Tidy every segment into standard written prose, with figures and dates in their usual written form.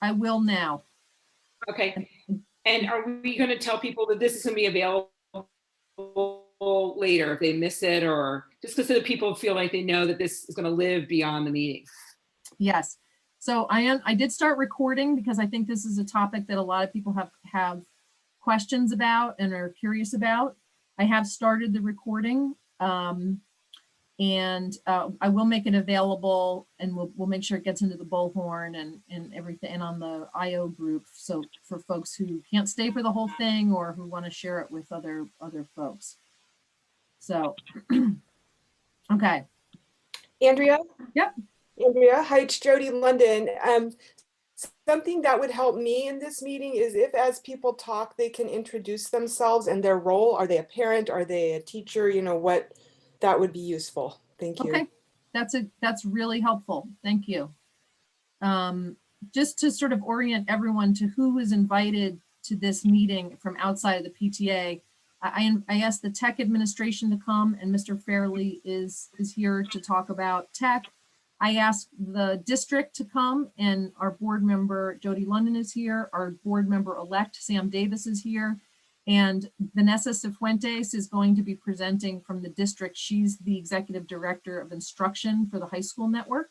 I will now. Okay. And are we going to tell people that this is going to be available later if they miss it, or just so that people feel like they know that this is going to live beyond the meeting? Yes. So I did start recording because I think this is a topic that a lot of people have questions about and are curious about. I have started the recording, and I will make it available, and we'll make sure it gets into the bullhorn and everything, and on the IO group. So for folks who can't stay for the whole thing or who want to share it with other folks. So, okay. Andrea? Yep. Andrea, hi, it's Jody London. Something that would help me in this meeting is if as people talk, they can introduce themselves and their role. Are they a parent? Are they a teacher? You know, what, that would be useful. Thank you. Okay, that's really helpful. Thank you. Just to sort of orient everyone to who is invited to this meeting from outside of the PTA, I asked the tech administration to come, and Mr. Fairley is here to talk about tech. I asked the district to come, and our board member, Jody London, is here. Our board member-elect, Sam Davis, is here. And Vanessa Cifuentes is going to be presenting from the district. She's the executive director of instruction for the high school network.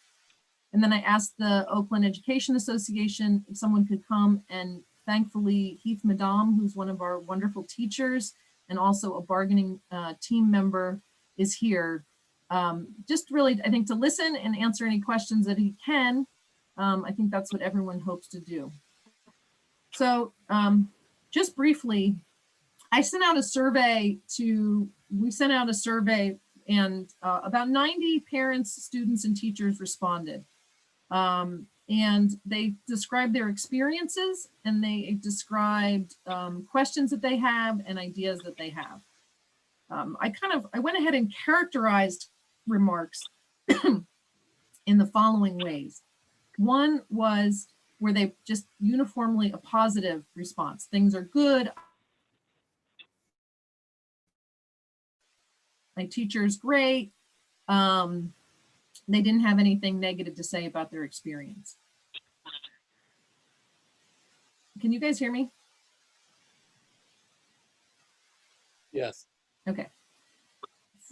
And then I asked the Oakland Education Association if someone could come, and thankfully Heath Madam, who's one of our wonderful teachers and also a bargaining team member, is here. Just really, I think, to listen and answer any questions that he can. I think that's what everyone hopes to do. So just briefly, I sent out a survey and about 90 parents, students, and teachers responded. And they described their experiences, and they described questions that they have and ideas that they have. I went ahead and characterized remarks in the following ways. One was where they just uniformly a positive response. Things are good. My teacher's great. They didn't have anything negative to say about their experience. Can you guys hear me? Yes. Okay.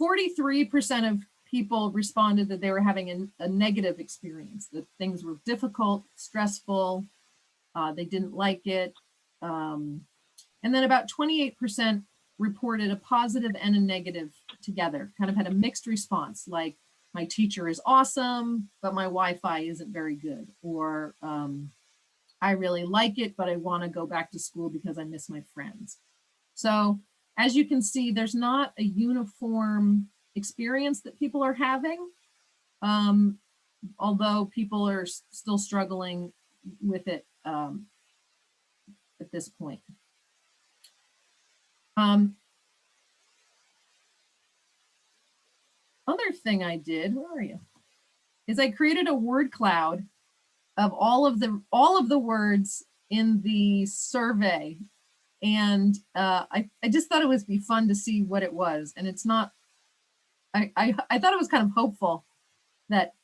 43% of people responded that they were having a negative experience, that things were difficult, stressful, they didn't like it. And then about 28% reported a positive and a negative together, kind of had a mixed response, like my teacher is awesome, but my Wi-Fi isn't very good, or I really like it, but I want to go back to school because I miss my friends. So as you can see, there's not a uniform experience that people are having, although people are still struggling with it at this point. Other thing I did, where are you? Is I created a word cloud of all of the words in the survey, and I just thought it would be fun to see what it was. And it's not. I thought it was kind of hopeful that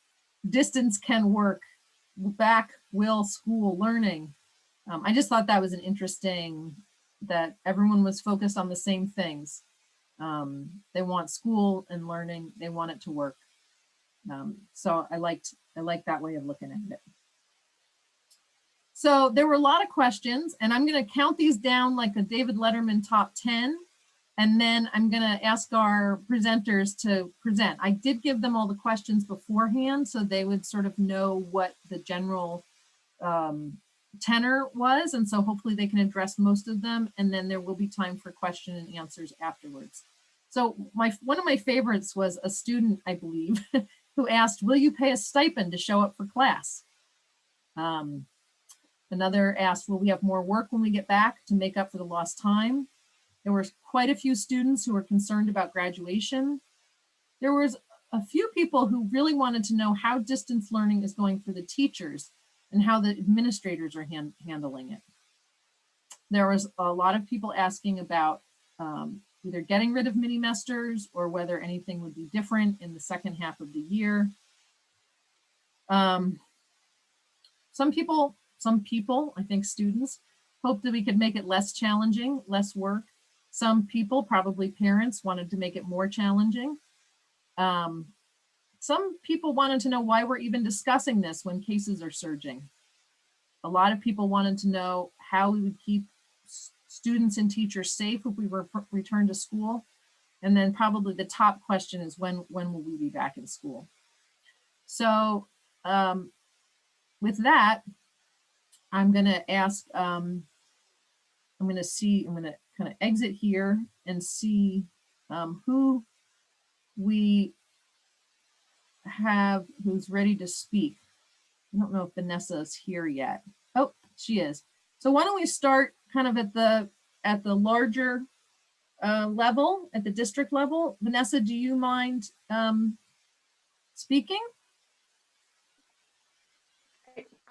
distance can work, back will school learning. I just thought that was an interesting, that everyone was focused on the same things. They want school and learning, they want it to work. So I liked that way of looking at it. So there were a lot of questions, and I'm going to count these down like a David Letterman top 10. And then I'm going to ask our presenters to present. I did give them all the questions beforehand, so they would sort of know what the general tenor was. And so hopefully they can address most of them. And then there will be time for question and answers afterwards. So one of my favorites was a student, I believe, who asked, will you pay a stipend to show up for class? Another asked, will we have more work when we get back to make up for the lost time? There were quite a few students who were concerned about graduation. There was a few people who really wanted to know how distance learning is going for the teachers and how the administrators are handling it. There was a lot of people asking about either getting rid of mini-mesters or whether anything would be different in the second half of the year. Some people some people, I think students, hoped that we could make it less challenging, less work. Some people, probably parents, wanted to make it more challenging. Some people wanted to know why we're even discussing this when cases are surging. A lot of people wanted to know how we would keep students and teachers safe if we return to school. And then probably the top question is when will we be back in school? So with that, I'm going to ask, I'm going to kind of exit here and see who we have who's ready to speak. I don't know if Vanessa is here yet. Oh, she is. So why don't we start kind of at the larger level, at the district level. Vanessa, do you mind speaking?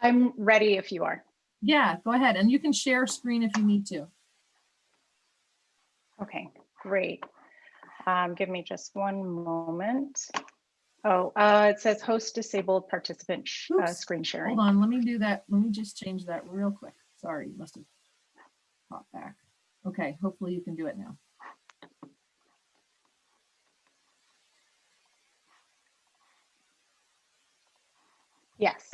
I'm ready if you are. Yeah, go ahead. And you can share screen if you need to. Okay, great. Give me just one moment. Oh, it says host disabled participant Oops. screen sharing. Hold on, let me do that. Let me just change that real quick. Sorry, must have popped back. Okay, hopefully you can do it now. Yes.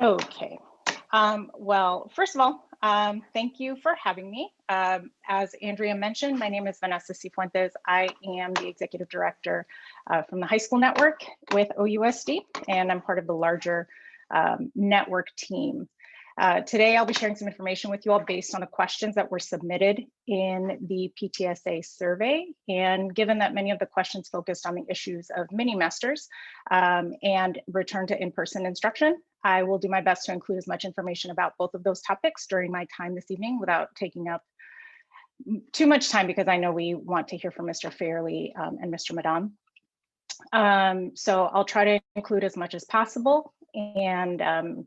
Okay. Well, first of all, thank you for having me. As Andrea mentioned, my name is Vanessa Cifuentes. I am the executive director from the high school network with OUSD, and I'm part of the larger network team. Today, I'll be sharing some information with you all based on the questions that were submitted in the PTSA survey. And given that many of the questions focused on the issues of mini-mesters and return to in-person instruction, I will do my best to include as much information about both of those topics during my time this evening without taking up too much time, because I know we want to hear from Mr. Fairley and Mr. Madam. So I'll try to include as much as possible. And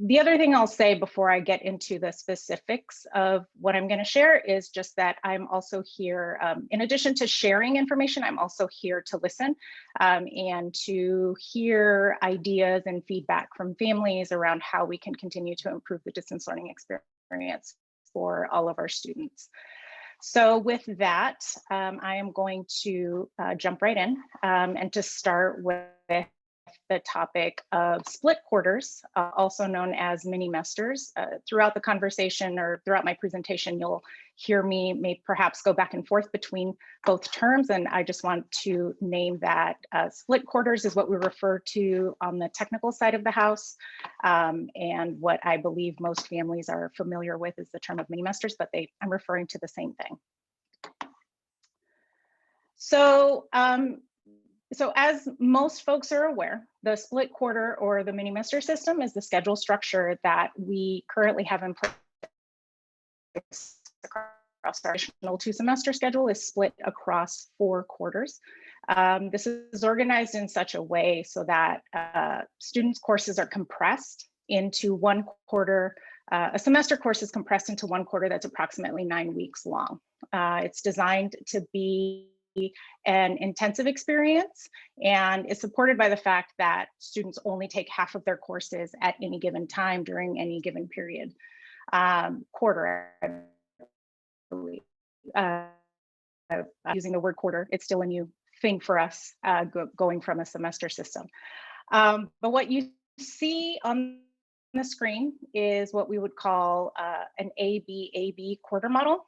the other thing I'll say before I get into the specifics of what I'm going to share is just that I'm also here, in addition to sharing information, I'm also here to listen and to hear ideas and feedback from families around how we can continue to improve the distance learning experience for all of our students. So with that, I am going to jump right in and to start with the topic of split quarters, also known as mini-mesters. Throughout the conversation or throughout my presentation, you'll hear me may perhaps go back and forth between both terms, and I just want to name that split quarters is what we refer to on the technical side of the house, and what I believe most families are familiar with is the term of mini-mesters, but I'm referring to the same thing. So as most folks are aware, the split quarter or the mini-mester system is the schedule structure that we currently have in place across our traditional 2-semester schedule is split across 4 quarters. This is organized in such a way so that students' courses are compressed into 1 quarter. A semester course is compressed into 1 quarter that's approximately 9 weeks long. It's designed to be an intensive experience, and is supported by the fact that students only take half of their courses at any given time during any given period. Quarter, I believe. Using the word quarter, it's still a new thing for us going from a semester system. But what you see on the screen is what we would call an ABAB quarter model,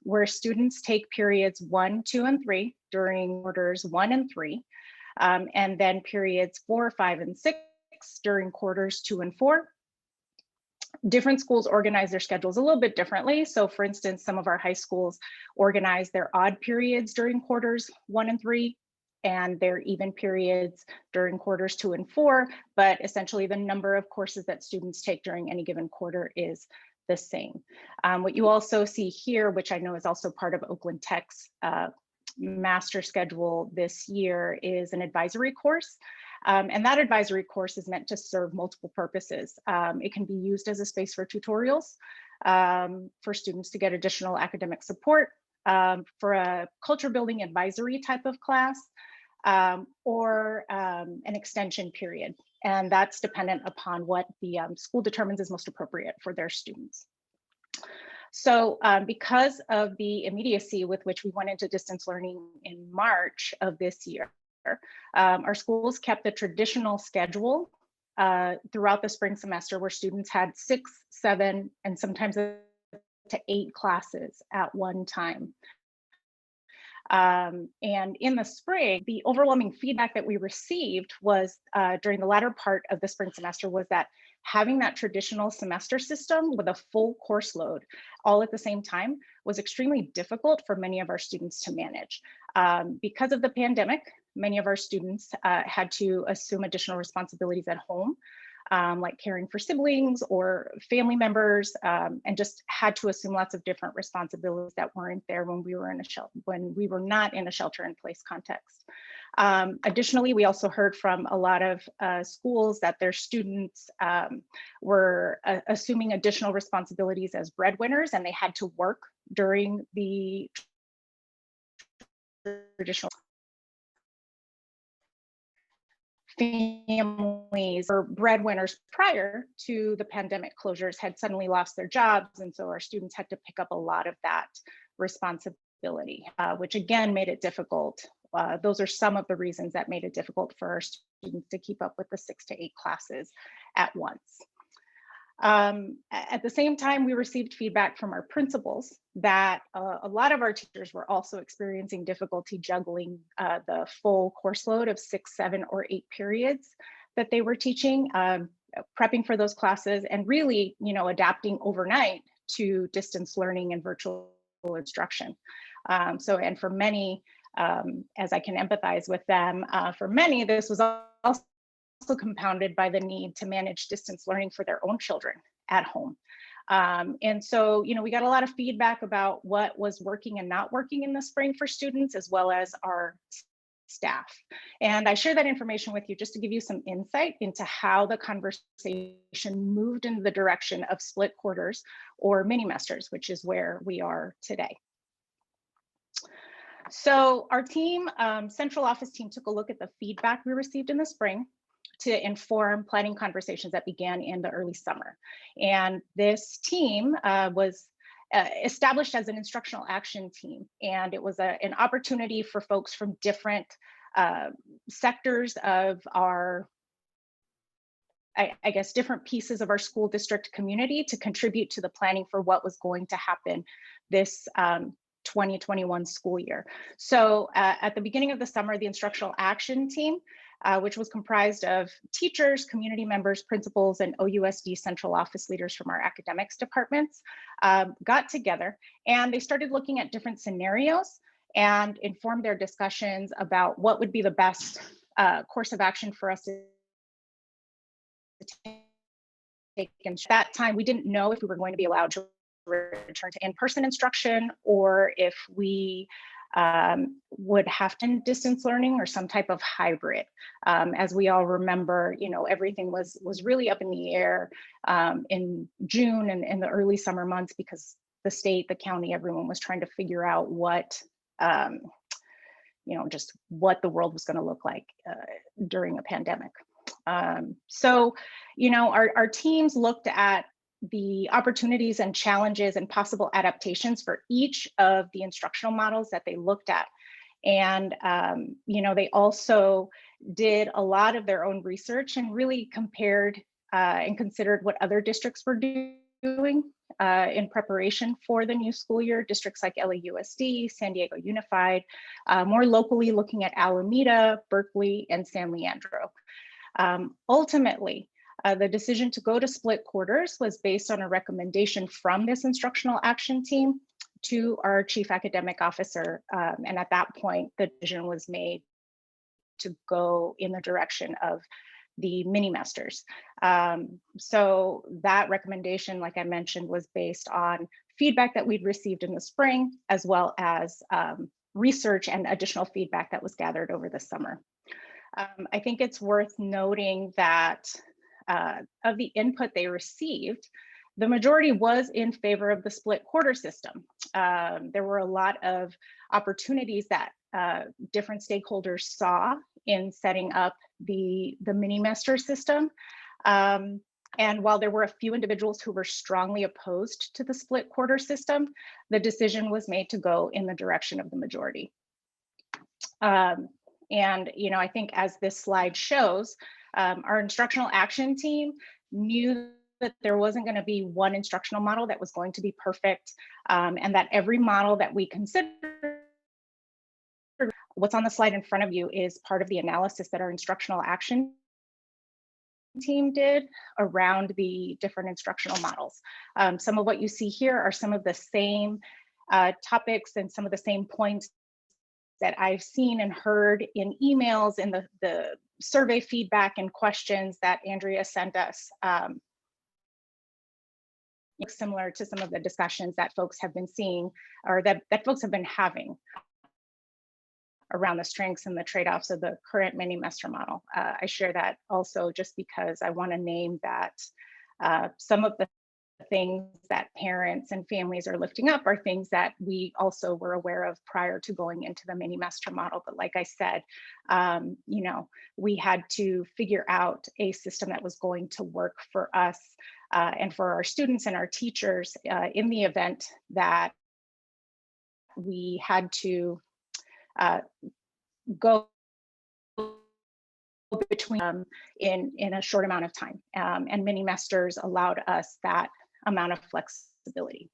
where students take periods 1, 2, and 3 during quarters 1 and 3, and then periods 4, 5, and 6 during quarters 2 and 4. Different schools organize their schedules a little bit differently. So for instance, some of our high schools organize their odd periods during quarters 1 and 3, and their even periods during quarters 2 and 4, but essentially the number of courses that students take during any given quarter is the same. What you also see here, which I know is also part of Oakland Tech's master schedule this year, is an advisory course. And that advisory course is meant to serve multiple purposes. It can be used as a space for tutorials, for students to get additional academic support, for a culture building advisory type of class, or an extension period. And that's dependent upon what the school determines is most appropriate for their students. So because of the immediacy with which we went into distance learning in March of this year, our schools kept the traditional schedule throughout the spring semester where students had 6, 7, and sometimes to 8 classes at one time. And in the spring, the overwhelming feedback that we received was during the latter part of the spring semester was that having that traditional semester system with a full course load all at the same time was extremely difficult for many of our students to manage. Because of the pandemic, many of our students had to assume additional responsibilities at home, like caring for siblings or family members, and just had to assume lots of different responsibilities that weren't there when we were not in a shelter-in-place context. Additionally, we also heard from a lot of schools that their students were assuming additional responsibilities as breadwinners, and they had to work during the traditional families or breadwinners prior to the pandemic closures had suddenly lost their jobs. And so our students had to pick up a lot of that responsibility, which again made it difficult. Those are some of the reasons that made it difficult for our students to keep up with the 6 to 8 classes at once. At the same time, we received feedback from our principals that a lot of our teachers were also experiencing difficulty juggling the full course load of 6, 7, or 8 periods that they were teaching, prepping for those classes, and really, adapting overnight to distance learning and virtual instruction. And for many, as I can empathize with them, for many, this was also compounded by the need to manage distance learning for their own children at home. And so, we got a lot of feedback about what was working and not working in the spring for students, as well as our staff. And I share that information with you just to give you some insight into how the conversation moved in the direction of split quarters or mini-mesters, which is where we are today. So our team, central office team, took a look at the feedback we received in the spring to inform planning conversations that began in the early summer. And this team was established as an instructional action team. And it was an opportunity for folks from different sectors of our, I guess, different pieces of our school district community to contribute to the planning for what was going to happen this 2021 school year. So at the beginning of the summer, the instructional action team, which was comprised of teachers, community members, principals, and OUSD central office leaders from our academics departments, got together and they started looking at different scenarios and informed their discussions about what would be the best course of action for us to take. And at that time, we didn't know if we were going to be allowed to return to in-person instruction or if we would have to distance learning or some type of hybrid. As we all remember, everything was really up in the air in June and in the early summer months because the state, the county, everyone was trying to figure out what, just what the world was going to look like during a pandemic. So, our teams looked at the opportunities and challenges and possible adaptations for each of the instructional models that they looked at. And, they also did a lot of their own research and really compared and considered what other districts were doing in preparation for the new school year. Districts like LAUSD, San Diego Unified, more locally looking at Alameda, Berkeley, and San Leandro. Ultimately, the decision to go to split quarters was based on a recommendation from this instructional action team to our chief academic officer. And at that point, the decision was made to go in the direction of the mini-masters. So that recommendation, like I mentioned, was based on feedback that we'd received in the spring, as well as research and additional feedback that was gathered over the summer. I think it's worth noting that of the input they received, the majority was in favor of the split quarter system. There were a lot of opportunities that different stakeholders saw in setting up the mini-mester system. And while there were a few individuals who were strongly opposed to the split quarter system, the decision was made to go in the direction of the majority. And I think as this slide shows, our instructional action team knew that there wasn't going to be one instructional model that was going to be perfect, and that every model that we consider, what's on the slide in front of you is part of the analysis that our instructional action team did around the different instructional models. Some of what you see here are some of the same topics and some of the same points that I've seen and heard in emails, in the survey feedback and questions that Andrea sent us. Similar to some of the discussions that folks have been seeing, or that folks have been having around the strengths and the trade-offs of the current mini-mester model. I share that also just because I want to name that some of the things that parents and families are lifting up are things that we also were aware of prior to going into the mini-mester model. But like I said, we had to figure out a system that was going to work for us and for our students and our teachers in the event that we had to go between in a short amount of time. And mini-mesters allowed us that amount of flexibility.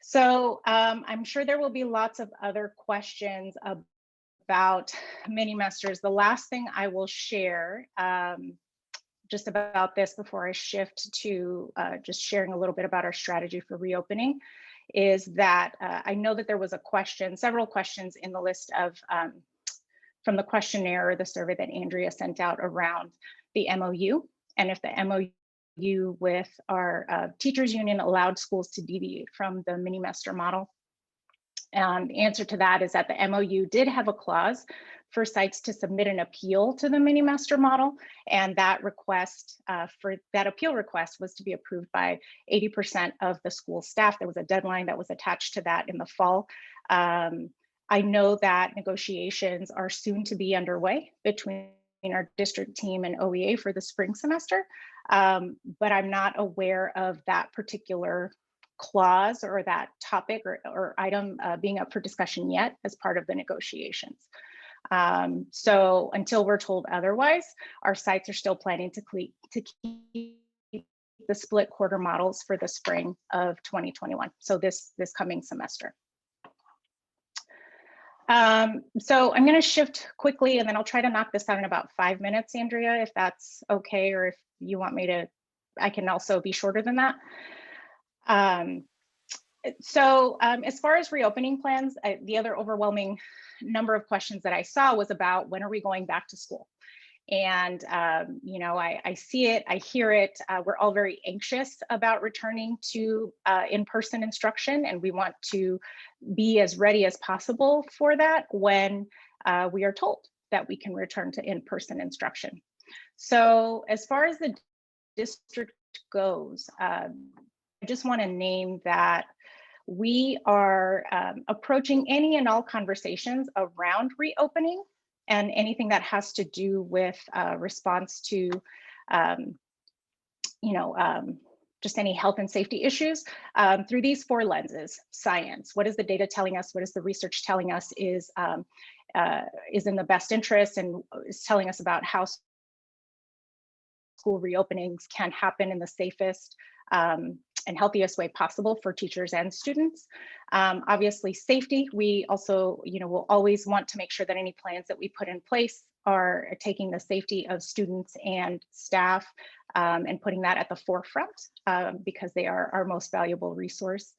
So I'm sure there will be lots of other questions about mini-mesters. The last thing I will share just about this before I shift to just sharing a little bit about our strategy for reopening is that I know that there was a question, several questions in the list of from the questionnaire or the survey that Andrea sent out around the MOU, and if the MOU with our teachers union allowed schools to deviate from the mini-mester model. And the answer to that is that the MOU did have a clause for sites to submit an appeal to the mini-mester model, and that request for that appeal request was to be approved by 80% of the school staff. There was a deadline that was attached to that in the fall. I know that negotiations are soon to be underway between our district team and OEA for the spring semester, but I'm not aware of that particular clause or that topic or item being up for discussion yet as part of the negotiations. So until we're told otherwise, our sites are still planning to keep the split quarter models for the spring of 2021. So this coming semester. So I'm going to shift quickly and then I'll try to knock this out in about 5 minutes, Andrea, if that's okay, or if you want me to, I can also be shorter than that. As far as reopening plans, the other overwhelming number of questions that I saw was about when are we going back to school? And, I see it, I hear it. We're all very anxious about returning to in-person instruction, and we want to be as ready as possible for that when we are told that we can return to in-person instruction. So as far as the district goes, I just want to name that we are approaching any and all conversations around reopening and anything that has to do with response to, just any health and safety issues through these 4 lenses. Science, what is the data telling us? What is the research telling us is in the best interest and is telling us about how school reopenings can happen in the safest and healthiest way possible for teachers and students. Obviously, safety, we also, will always want to make sure that any plans that we put in place are taking the safety of students and staff and putting that at the forefront because they are our most valuable resource.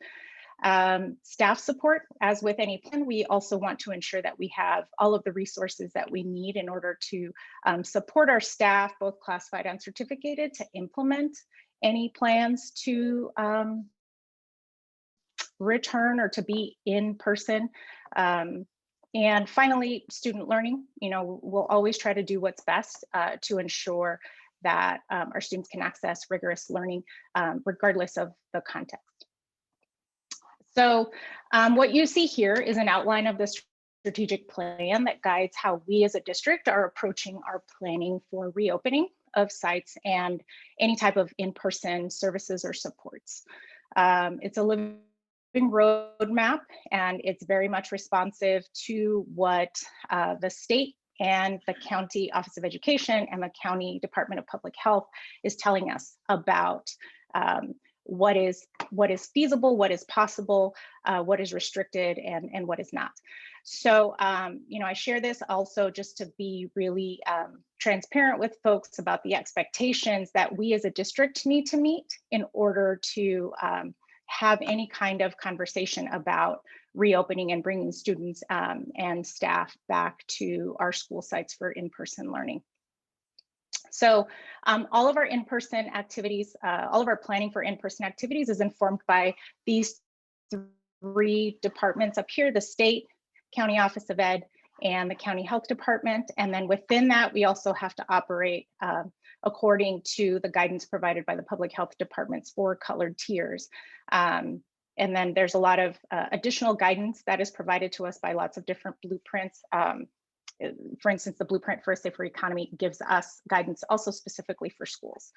Staff support, as with any plan, we also want to ensure that we have all of the resources that we need in order to support our staff, both classified and certificated, to implement any plans to return or to be in person. And finally, student learning, we'll always try to do what's best to ensure that our students can access rigorous learning regardless of the context. So what you see here is an outline of the strategic plan that guides how we as a district are approaching our planning for reopening of sites and any type of in-person services or supports. It's a living roadmap, and it's very much responsive to what the state and the County Office of Education and the County Department of Public Health is telling us about what is feasible, what is possible, what is restricted, and what is not. So, you know, I share this also just to be really transparent with folks about the expectations that we as a district need to meet in order to have any kind of conversation about reopening and bringing students and staff back to our school sites for in-person learning. So all of our in-person activities, all of our planning for in-person activities is informed by these three departments up here: the state, County Office of Ed, and the County Health Department. And then within that, we also have to operate according to the guidance provided by the public health department's 4 colored tiers. And then there's a lot of additional guidance that is provided to us by lots of different blueprints. For instance, the Blueprint for a Safer Economy gives us guidance also specifically for schools.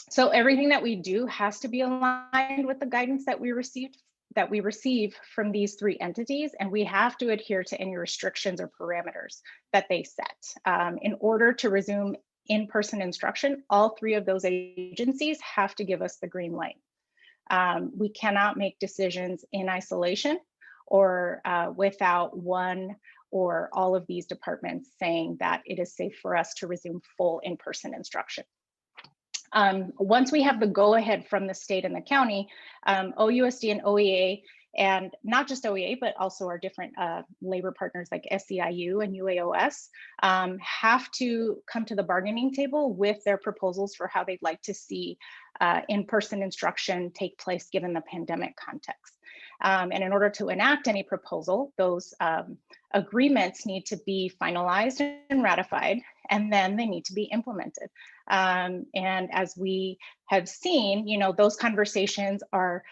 So everything that we do has to be aligned with the guidance that we receive from these 3 entities, and we have to adhere to any restrictions or parameters that they set. In order to resume in-person instruction, all 3 of those agencies have to give us the green light. We cannot make decisions in isolation or without one or all of these departments saying that it is safe for us to resume full in-person instruction. Once we have the go-ahead from the state and the county, OUSD and OEA, and not just OEA, but also our different labor partners like SEIU and UAOS, have to come to the bargaining table with their proposals for how they'd like to see in-person instruction take place given the pandemic context. And in order to enact any proposal, those agreements need to be finalized and ratified, and then they need to be implemented. And as we have seen, you know, those conversations are,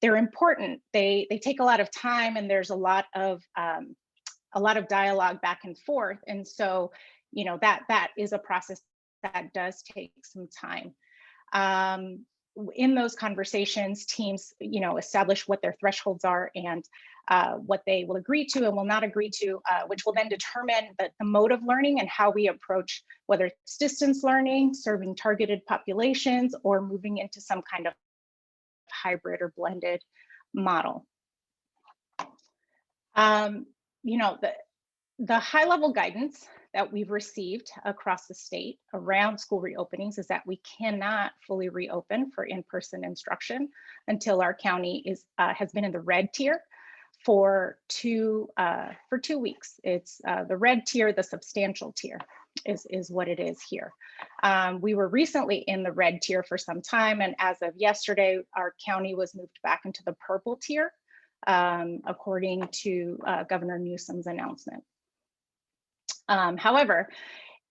they're important. They take a lot of time, and there's a lot of dialogue back and forth. And so, you know, that is a process that does take some time. In those conversations, teams, you know, establish what their thresholds are and what they will agree to and will not agree to, which will then determine the mode of learning and how we approach whether it's distance learning, serving targeted populations, or moving into some kind of hybrid or blended model. You know, the high level guidance that we've received across the state around school reopenings is that we cannot fully reopen for in-person instruction until our county has been in the red tier for 2 weeks. It's the red tier, the substantial tier is what it is here. We were recently in the red tier for some time, and as of yesterday, our county was moved back into the purple tier, according to Governor Newsom's announcement. However,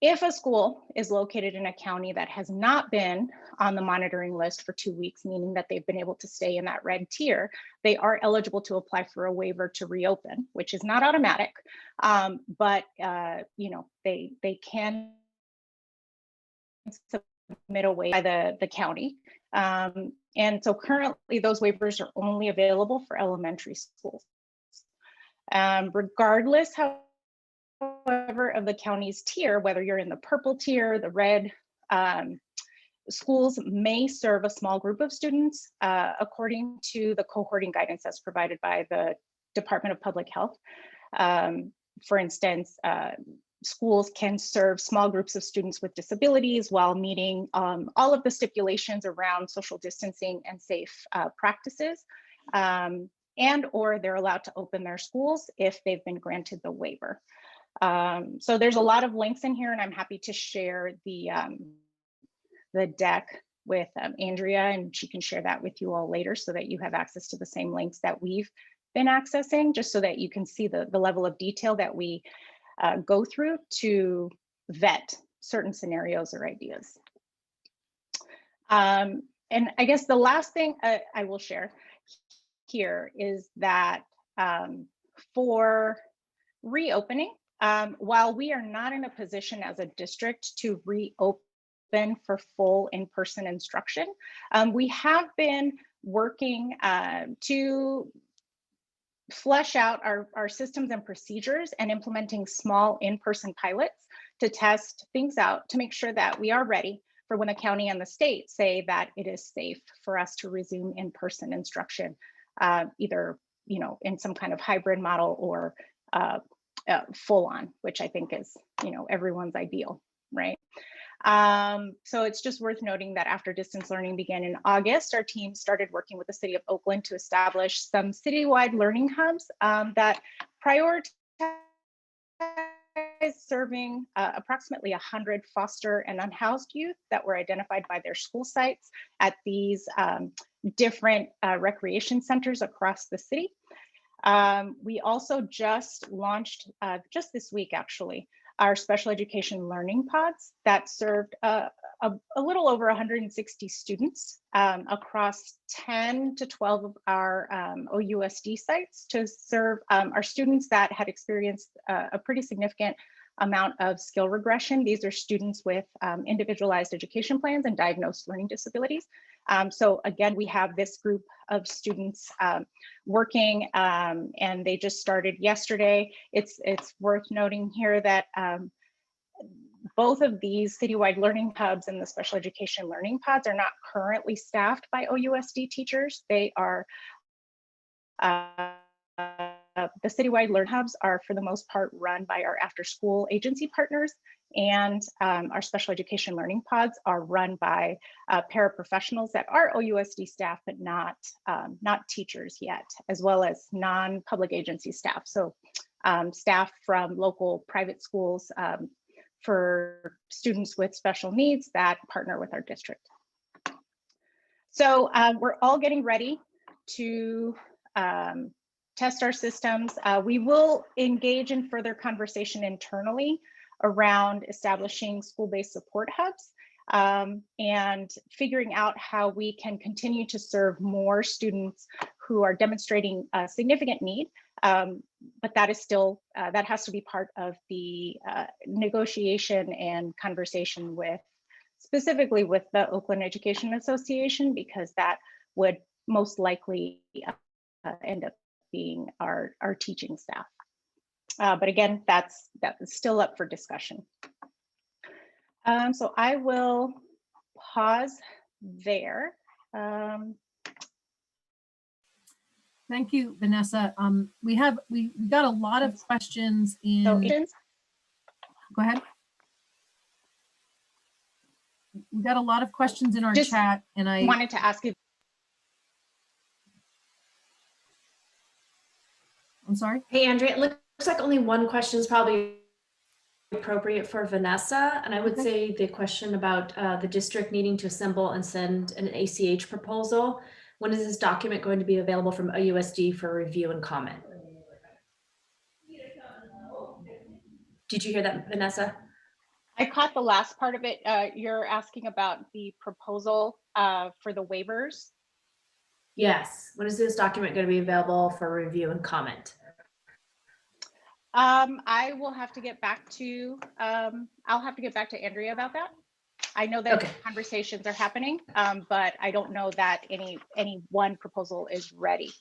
if a school is located in a county that has not been on the monitoring list for 2 weeks, meaning that they've been able to stay in that red tier, they are eligible to apply for a waiver to reopen, which is not automatic, but you know, they can submit a waiver by the county. And so currently those waivers are only available for elementary schools. Regardless, however, of the county's tier, whether you're in the purple tier, the red, schools may serve a small group of students according to the cohorting guidance that's provided by the Department of Public Health. For instance, schools can serve small groups of students with disabilities while meeting all of the stipulations around social distancing and safe practices, and or they're allowed to open their schools if they've been granted the waiver. So there's a lot of links in here, and I'm happy to share the deck with Andrea, and she can share that with you all later so that you have access to the same links that we've been accessing, just so that you can see the level of detail that we go through to vet certain scenarios or ideas. And I guess the last thing I will share here is that for reopening, while we are not in a position as a district to reopen for full in-person instruction, we have been working to flesh out our systems and procedures and implementing small in-person pilots to test things out to make sure that we are ready for when the county and the state say that it is safe for us to resume in-person instruction, either in some kind of hybrid model or full on, which I think is everyone's ideal, right? So it's just worth noting that after distance learning began in August, our team started working with the city of Oakland to establish some citywide learning hubs that prioritize serving approximately 100 foster and unhoused youth that were identified by their school sites at these different recreation centers across the city. We also just launched, just this week actually, our special education learning pods that served a little over 160 students across 10 to 12 of our OUSD sites to serve our students that had experienced a pretty significant amount of skill regression. These are students with individualized education plans and diagnosed learning disabilities. So again, we have this group of students working and they just started yesterday. It's worth noting here that both of these citywide learning hubs and the special education learning pods are not currently staffed by OUSD teachers. They are, the citywide learn hubs are for the most part run by our after school agency partners, and our special education learning pods are run by paraprofessionals that are OUSD staff, but not teachers yet, as well as non-public agency staff. So staff from local private schools for students with special needs that partner with our district. So we're all getting ready to test our systems. We will engage in further conversation internally around establishing school-based support hubs and figuring out how we can continue to serve more students who are demonstrating a significant need. But that is still, that has to be part of the negotiation and conversation with, specifically with the Oakland Education Association, because that would most likely end up being our teaching staff. But again, that's still up for discussion. So I will pause there. Thank you, Vanessa. We got a lot of questions in. So, go ahead. We got a lot of questions in our Just chat, and I wanted to ask you. I'm sorry. Hey, Andrea, it looks like only one question is probably appropriate for Vanessa. And I would say the question about the district needing to assemble and send an ACH proposal. When is this document going to be available from OUSD for review and comment? Did you hear that, Vanessa? I caught the last part of it. You're asking about the proposal for the waivers. Yes. When is this document going to be available for review and comment? I will have to get back to, I'll have to get back to Andrea about that. I know that conversations are happening, but I don't know that any one proposal is ready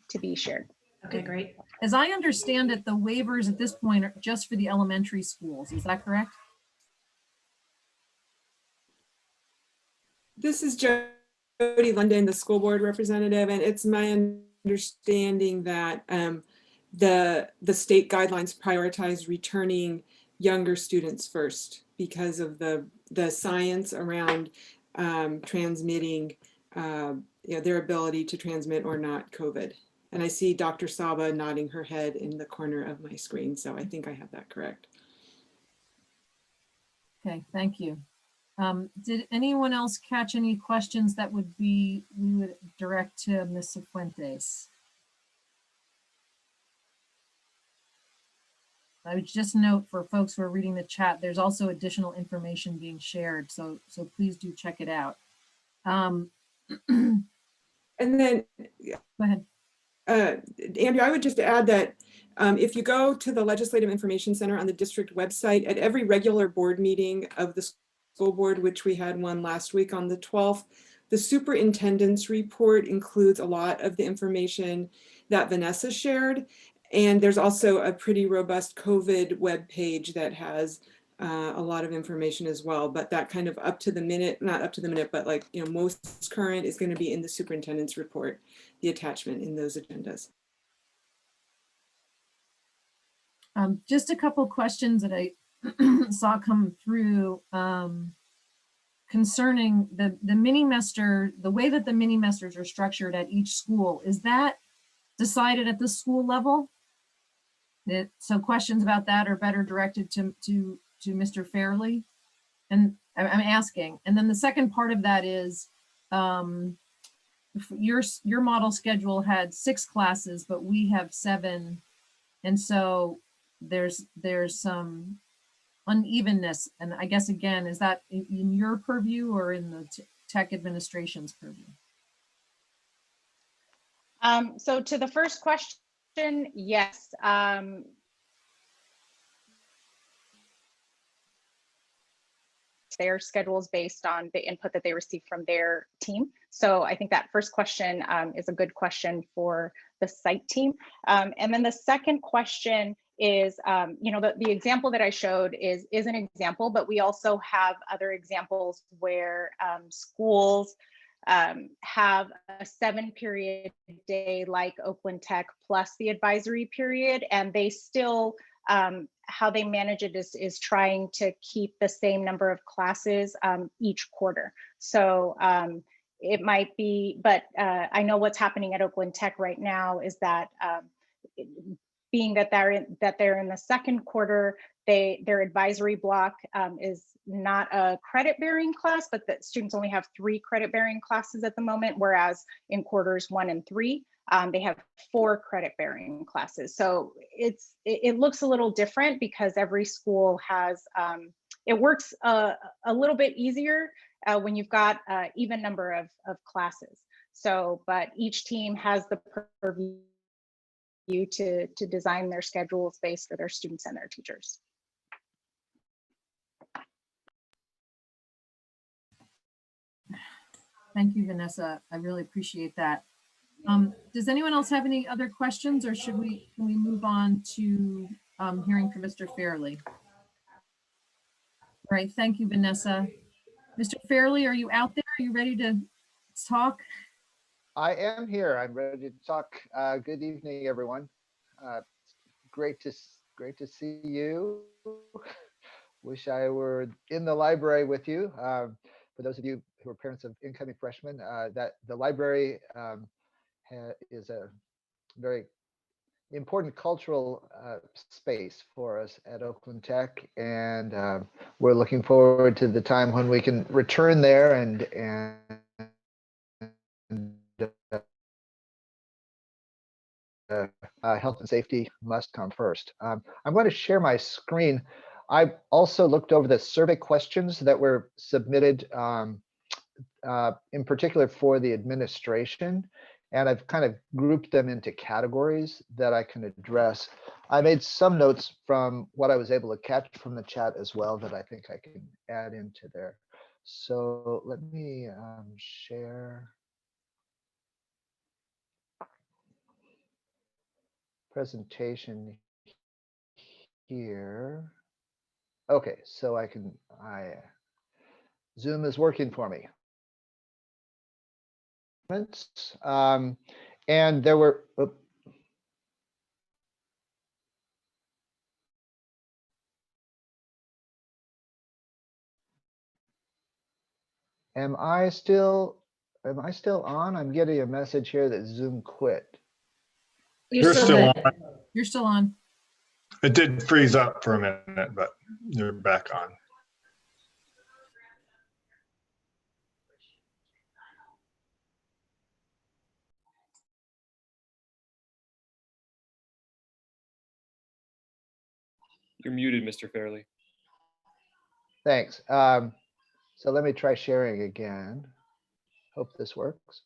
to be shared. Okay, great. As I understand it, the waivers at this point are just for the elementary schools. Is that correct? This is Jody London, the school board representative, and it's my understanding that the state guidelines prioritize returning younger students first because of the science around transmitting their ability to transmit or not COVID. And I see Dr. Saba nodding her head in the corner of my screen, so I think I have that correct. Okay, thank you. Did anyone else catch any questions that we would direct to Ms. Fuentes? I would just note for folks who are reading the chat, there's also additional information being shared, so please do check it out. Go And then, ahead. Andrew, I would just add that if you go to the Legislative Information Center on the district website, at every regular board meeting of the school board, which we had one last week on the 12th, the superintendent's report includes a lot of the information that Vanessa shared. And there's also a pretty robust COVID webpage that has a lot of information as well, but that kind of up to the minute, not up to the minute, but like, most current is going to be in the superintendent's report, the attachment in those agendas. Just a couple questions that I saw come through concerning the mini-mester, the way that the mini-mesters are structured at each school. Is that decided at the school level? So questions about that are better directed to Mr. Fairley. And I'm asking. And then the second part of that is your model schedule had 6 classes, but we have 7. And so there's some unevenness. And I guess, again, is that in your purview or in the tech administration's purview? So to the first question, yes. Their schedules based on the input that they receive from their team. So I think that first question is a good question for the site team. And then the second question is, the example that I showed is an example, but we also have other examples where schools have a 7-period day like Oakland Tech plus the advisory period, and they still how they manage it is trying to keep the same number of classes each quarter. So it might be, but I know what's happening at Oakland Tech right now is that being that they're in the second quarter, their advisory block is not a credit-bearing class, but that students only have 3 credit-bearing classes at the moment, whereas in quarters 1 and 3, they have 4 credit-bearing classes. So it looks a little different because every school has, it works a little bit easier when you've got an even number of classes. So, but each team has the purview to design their schedules based for their students and their teachers. Thank you, Vanessa. I really appreciate that. Does anyone else have any other questions, or can we move on to hearing from Mr. Fairley? All right, thank you, Vanessa. Mr. Fairley, are you out there? Are you ready to talk? I am here. I'm ready to talk. Good evening, everyone. Great to see you. Wish I were in the library with you. For those of you who are parents of incoming freshmen, that the library is a very important cultural space for us at Oakland Tech, and we're looking forward to the time when we can return there and health and safety must come first. I'm going to share my screen. I also looked over the survey questions that were submitted in particular for the administration, and I've kind of grouped them into categories that I can address. I made some notes from what I was able to catch from the chat as well that I think I can add into there. So let me share presentation here. Okay, so Zoom is working for me. And there were, am I still on? I'm getting a message here that Zoom quit. You're still on. You're still on. It did freeze up for a minute, but you're back on. You're muted, Mr. Fairley. Thanks. So let me try sharing again. Hope this works.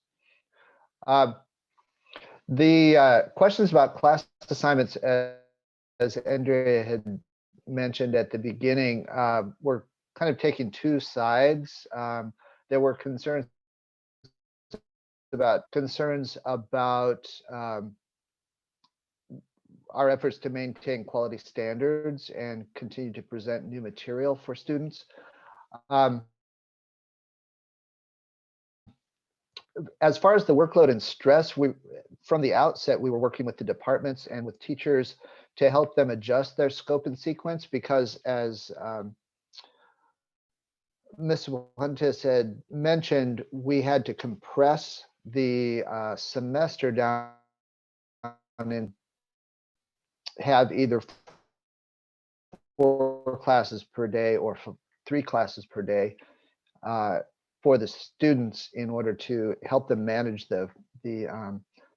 The questions about class assignments, as Andrea had mentioned at the beginning, we're kind of taking two sides. There were concerns about our efforts to maintain quality standards and continue to present new material for students. As far as the workload and stress, from the outset, we were working with the departments and with teachers to help them adjust their scope and sequence, because as Ms. Fuentes had mentioned, we had to compress the semester down and have either 4 classes per day or 3 classes per day for the students, in order to help them manage the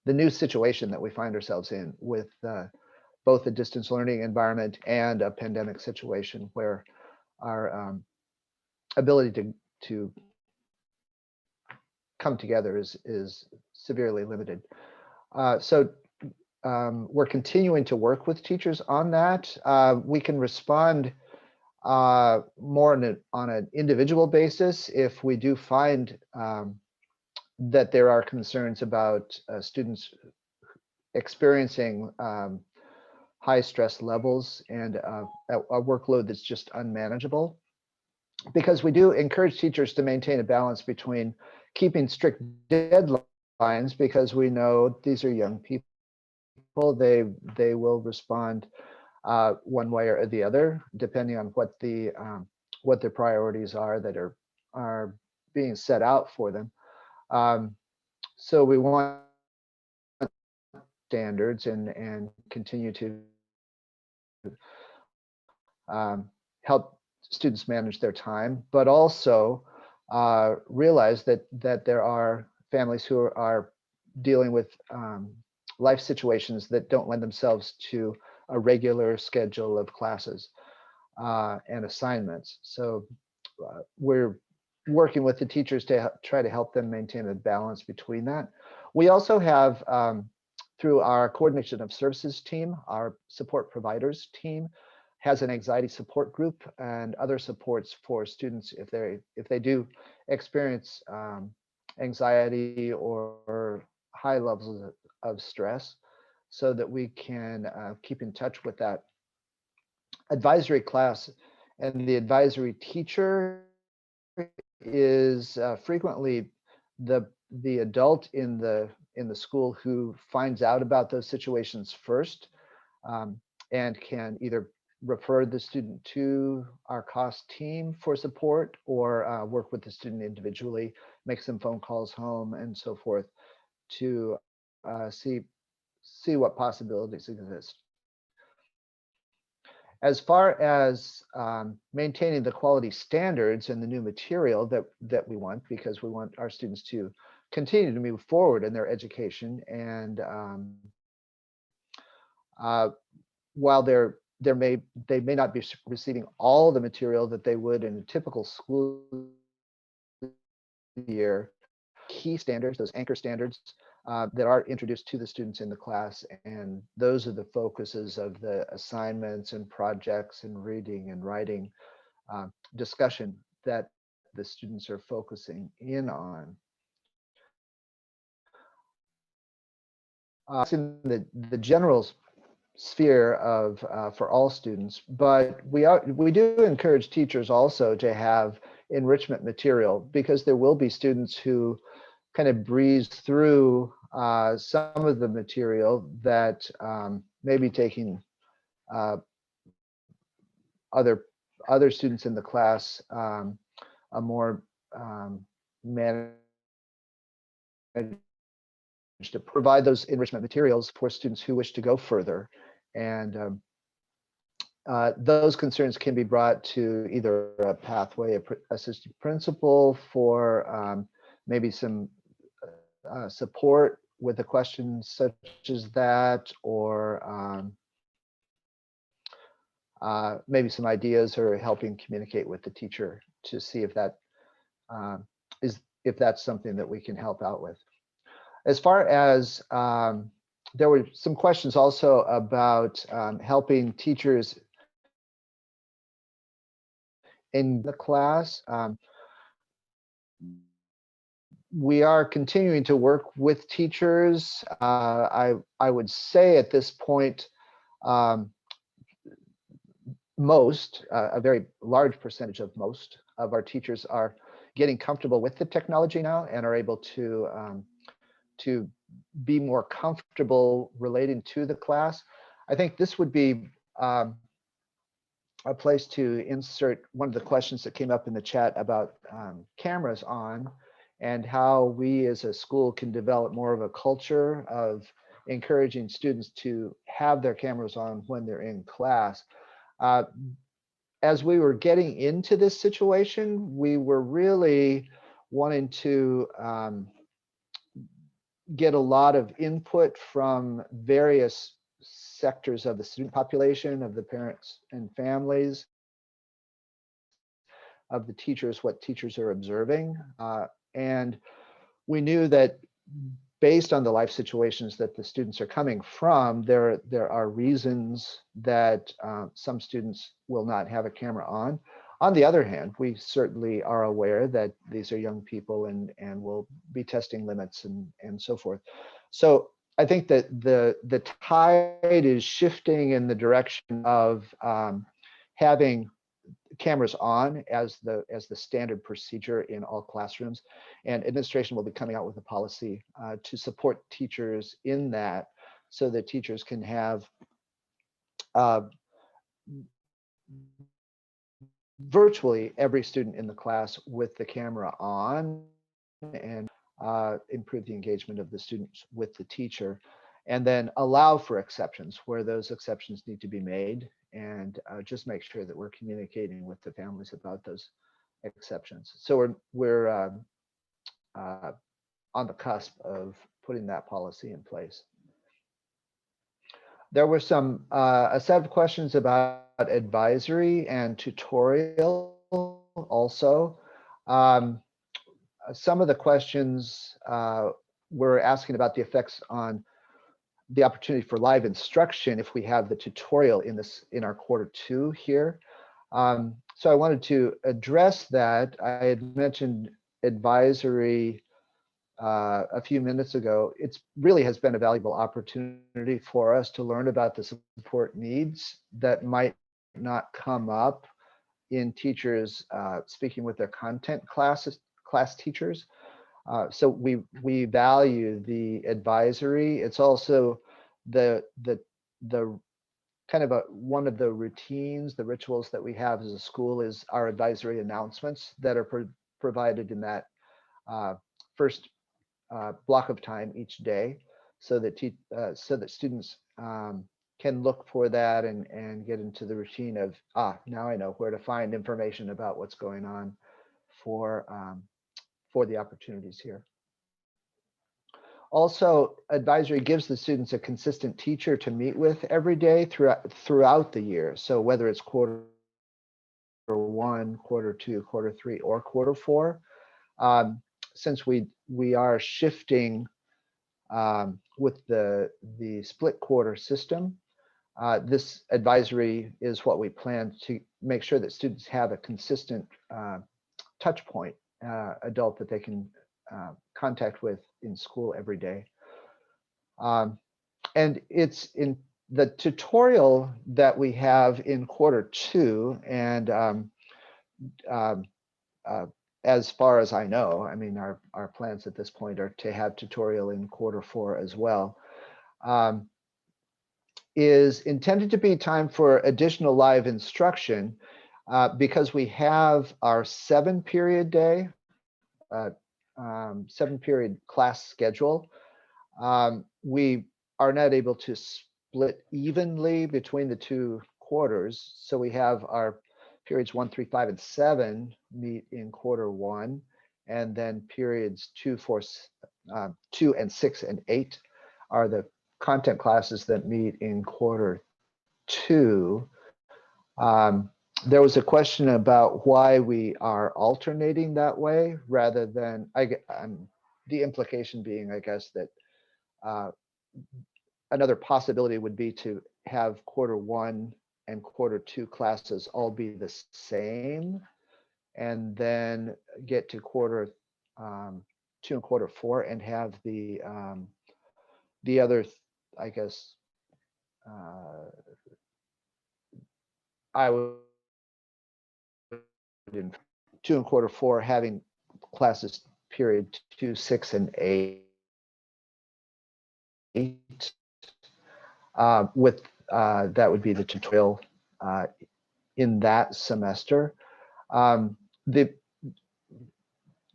new situation that we find ourselves in with both a distance learning environment and a pandemic situation, where our ability to come together is severely limited. So we're continuing to work with teachers on that. We can respond more on an individual basis if we do find that there are concerns about students experiencing high stress levels and a workload that's just unmanageable. Because we do encourage teachers to maintain a balance between keeping strict deadlines, because we know these are young people. They will respond one way or the other, depending on what their priorities are that are being set out for them. So we want standards and continue to help students manage their time, but also realize that there are families who are dealing with life situations that don't lend themselves to a regular schedule of classes and assignments. So we're working with the teachers to try to help them maintain a balance between that. We also have, through our coordination of services team, our support providers team has an anxiety support group and other supports for students if they do experience anxiety or high levels of stress, so that we can keep in touch with that advisory class. And the advisory teacher is frequently the adult in the school who finds out about those situations first, and can either refer the student to our COS team for support, or work with the student individually, make some phone calls home and so forth, to see what possibilities exist. As far as maintaining the quality standards and the new material that we want, because we want our students to continue to move forward in their education, and while they may not be receiving all the material that they would in a typical school year, key standards, those anchor standards that are introduced to the students in the class, and those are the focuses of the assignments and projects and reading and writing discussion that the students are focusing in on. It's in the general sphere of for all students, but we do encourage teachers also to have enrichment material, because there will be students who kind of breeze through some of the material that may be taking other students in the class a more managed to provide those enrichment materials for students who wish to go further. And those concerns can be brought to either a pathway assistant principal for maybe some support with a question such as that, or maybe some ideas, or helping communicate with the teacher to see if that if that's something that we can help out with. As far as there were some questions also about helping teachers in the class. We are continuing to work with teachers. I would say at this point, a very large percentage of most of our teachers are getting comfortable with the technology now and are able to be more comfortable relating to the class. I think this would be a place to insert one of the questions that came up in the chat about cameras on, and how we as a school can develop more of a culture of encouraging students to have their cameras on when they're in class. As we were getting into this situation, we were really wanting to get a lot of input from various sectors of the student population, of the parents and families, of the teachers, what teachers are observing. And we knew that based on the life situations that the students are coming from, there are reasons that some students will not have a camera on. On the other hand, we certainly are aware that these are young people and will be testing limits and so forth. So I think that the tide is shifting in the direction of having cameras on as the standard procedure in all classrooms, and administration will be coming out with a policy to support teachers in that, so that teachers can have virtually every student in the class with the camera on, and improve the engagement of the students with the teacher, and then allow for exceptions where those exceptions need to be made, and just make sure that we're communicating with the families about those exceptions. So we're on the cusp of putting that policy in place. There were a set of questions about advisory and tutorial also. Some of the questions were asking about the effects on the opportunity for live instruction if we have the tutorial in our Q2 here. So I wanted to address that. I had mentioned advisory a few minutes ago. It really has been a valuable opportunity for us to learn about the support needs that might not come up in teachers speaking with their content class teachers. So we value the advisory. It's also the kind of one of the routines, the rituals that we have as a school is our advisory announcements that are provided in that first block of time each day, so that students can look for that and get into the routine of, now I know where to find information about what's going on for the opportunities here. Also, advisory gives the students a consistent teacher to meet with every day throughout the year. So whether it's Q1, Q2, Q3, or Q4, since we are shifting with the split quarter system, this advisory is what we plan to make sure that students have a consistent touch point adult that they can contact with in school every day. And it's in the tutorial that we have in Q2, and as far as I know, I mean, our plans at this point are to have tutorial in Q4 as well, is intended to be time for additional live instruction, because we have our 7-period day, 7-period class schedule. We are not able to split evenly between the 2 quarters. So we have our periods 1, 3, 5, and 7 meet in Q1, and then periods 2, and 6, and 8 are the content classes that meet in Q2. there was a question about why we are alternating that way rather than, the implication being, I guess, that another possibility would be to have Q1 and Q2 classes all be the same, and then get to Q2 and Q4 and have the other, I guess, I would in 2 and Q4 having classes period 2, 6, and 8 with that would be the tutorial in that semester. The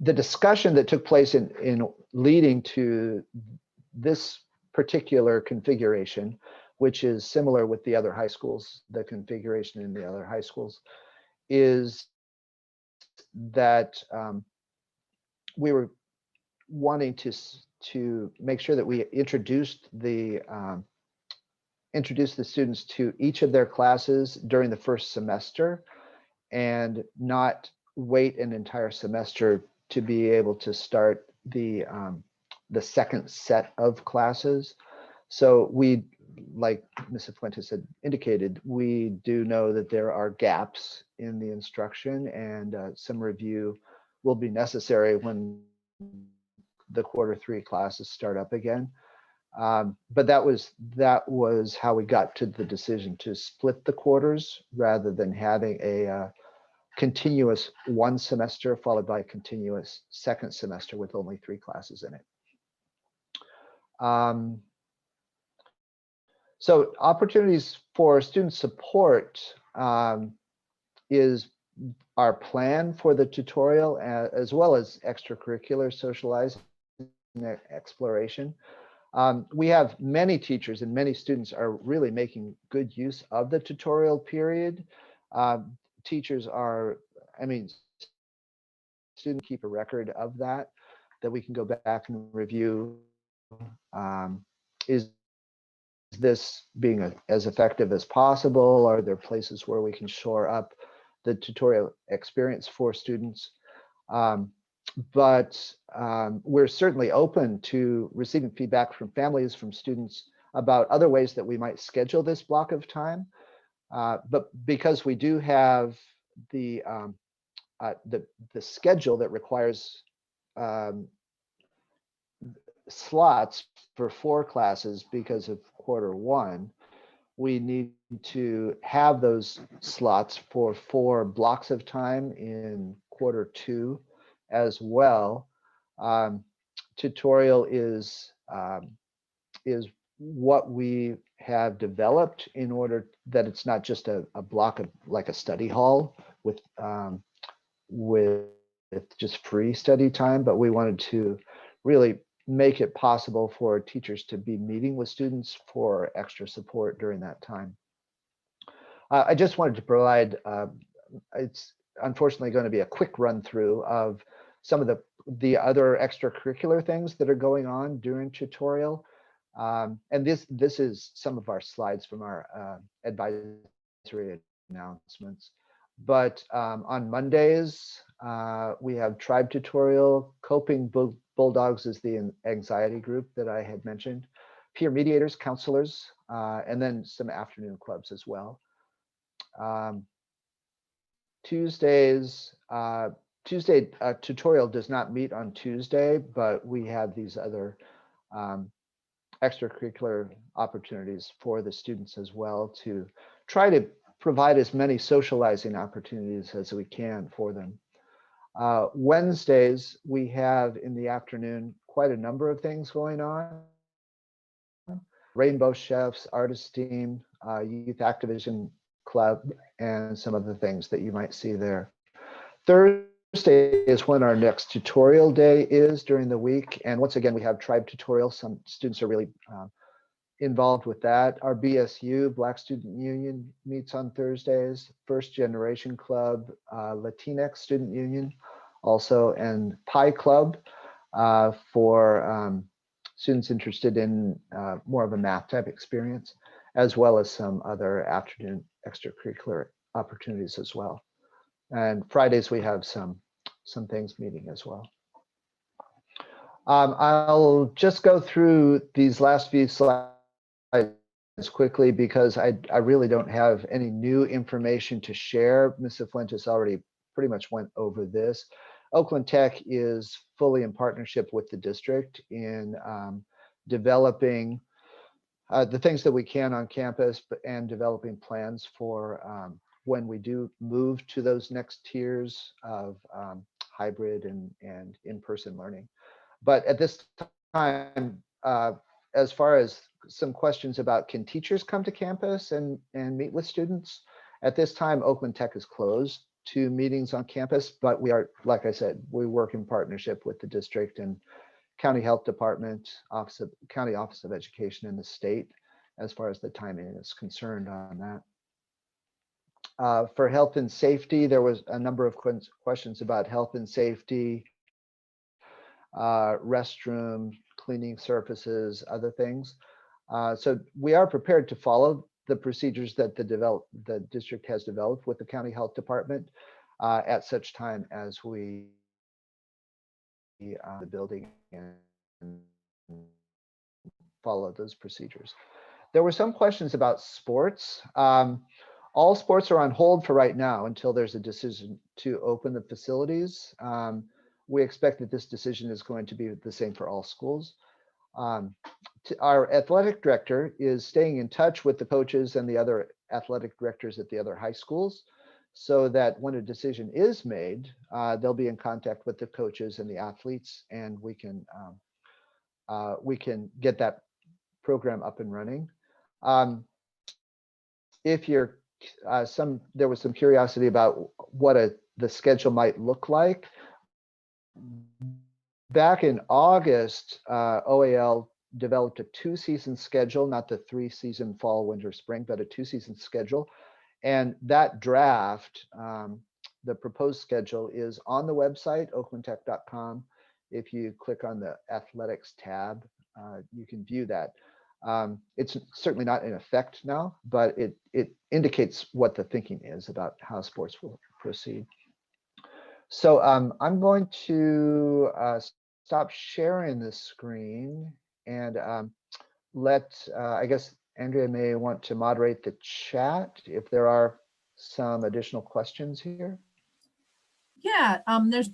discussion that took place in leading to this particular configuration, which is similar with the other high schools, the configuration in the other high schools, is that we were wanting to make sure that we introduced the students to each of their classes during the first semester, and not wait an entire semester to be able to start the second set of classes. So we, like Mrs. Fuentes had indicated, we do know that there are gaps in the instruction, and some review will be necessary when the Q3 classes start up again. But that was how we got to the decision to split the quarters rather than having a continuous one semester followed by a continuous second semester with only 3 classes in it. So opportunities for student support is our plan for the tutorial, as well as extracurricular socializing and exploration. We have many teachers and many students are really making good use of the tutorial period. Teachers are, students keep a record of that we can go back and review. Is this being as effective as possible? Are there places where we can shore up the tutorial experience for students? But we're certainly open to receiving feedback from families, from students, about other ways that we might schedule this block of time. But because we do have the schedule that requires slots for 4 classes because of Q1, we need to have those slots for 4 blocks of time in Q2 as well. Tutorial is what we have developed in order that it's not just a block of like a study hall with just free study time, but we wanted to really make it possible for teachers to be meeting with students for extra support during that time. I just wanted to provide, it's unfortunately going to be a quick run through of some of the other extracurricular things that are going on during tutorial. And this is some of our slides from our advisory announcements. But on Mondays, we have tribe tutorial. Coping Bulldogs is the anxiety group that I had mentioned. Peer mediators, counselors, and then some afternoon clubs as well. Tuesday tutorial does not meet on Tuesday, but we have these other extracurricular opportunities for the students as well to try to provide as many socializing opportunities as we can for them. Wednesdays, we have in the afternoon quite a number of things going on. Rainbow Chefs, Artist Team, Youth Activism Club, and some of the things that you might see there. Thursday is when our next tutorial day is during the week. And once again, we have tribe tutorial. Some students are really involved with that. Our BSU, Black Student Union, meets on Thursdays. First Generation Club, Latinx Student Union also, and Pi Club for students interested in more of a math type experience, as well as some other afternoon extracurricular opportunities as well. And Fridays we have some things meeting as well. I'll just go through these last few slides quickly because I really don't have any new information to share. Ms. Fuentes already pretty much went over this. Oakland Tech is fully in partnership with the district in developing the things that we can on campus and developing plans for when we do move to those next tiers of hybrid and in-person learning. But at this time, as far as some questions about can teachers come to campus and meet with students, at this time, Oakland Tech is closed to meetings on campus, but we are, like I said, we work in partnership with the district and County Health Department, County Office of Education in the state, as far as the timing is concerned on that. For health and safety, there was a number of questions about health and safety, restroom, cleaning surfaces, other things. So we are prepared to follow the procedures that the district has developed with the County Health Department at such time as we the building and follow those procedures. There were some questions about sports. All sports are on hold for right now until there's a decision to open the facilities. We expect that this decision is going to be the same for all schools. Our athletic director is staying in touch with the coaches and the other athletic directors at the other high schools so that when a decision is made, they'll be in contact with the coaches and the athletes, and we can get that program up and running. If you're there was some curiosity about what the schedule might look like. Back in August, OAL developed a 2-season schedule, not the 3-season fall, winter, spring, but a 2-season schedule. And that draft, the proposed schedule, is on the website, oaklandtech.com. If you click on the athletics tab, you can view that. It's certainly not in effect now, but it indicates what the thinking is about how sports will proceed. So I'm going to stop sharing the screen and let, I guess Andrea may want to moderate the chat if there are some additional questions here. Yeah, there's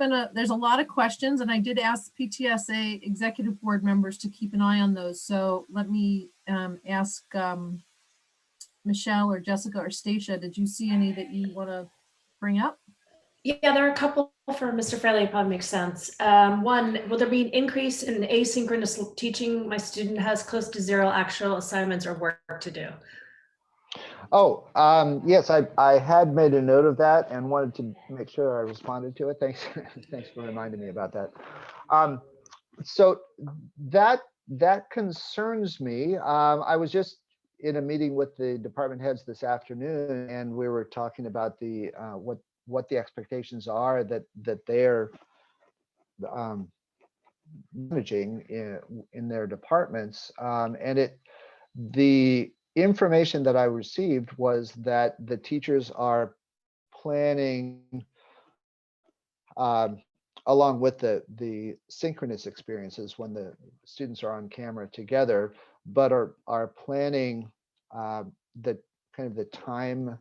a lot of questions, and I did ask PTSA executive board members to keep an eye on those. So let me ask Michelle or Jessica or Stacia, did you see any that you want to bring up? Yeah, there are a couple for Mr. Fairley, probably makes sense. One, will there be an increase in asynchronous teaching? My student has close to 0 actual assignments or work to do. Oh, yes, I had made a note of that and wanted to make sure I responded to it. Thanks, thanks for reminding me about that. So that concerns me. I was just in a meeting with the department heads this afternoon, and we were talking about the what the expectations are that they're managing in their departments, and the information that I received was that the teachers are planning, along with the synchronous experiences when the students are on camera together, but are planning the kind of the time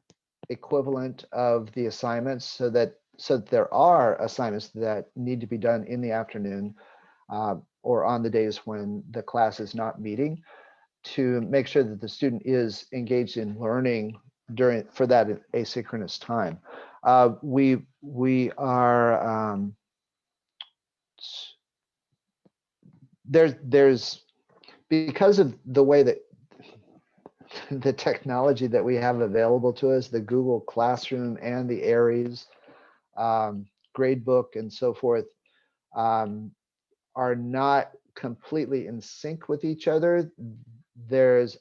equivalent of the assignments so that there are assignments that need to be done in the afternoon or on the days when the class is not meeting, to make sure that the student is engaged in learning for that asynchronous time. We are there's because of the way that the technology that we have available to us, the Google Classroom and the Aries gradebook and so forth, are not completely in sync with each other. There's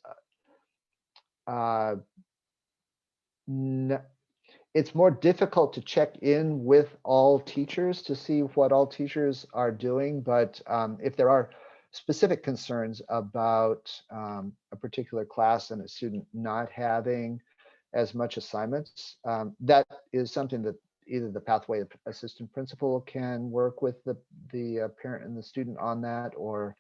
it's more difficult to check in with all teachers to see what all teachers are doing, but if there are specific concerns about a particular class and a student not having as much assignments. That is something that either the pathway assistant principal can work with the parent and the student on that, or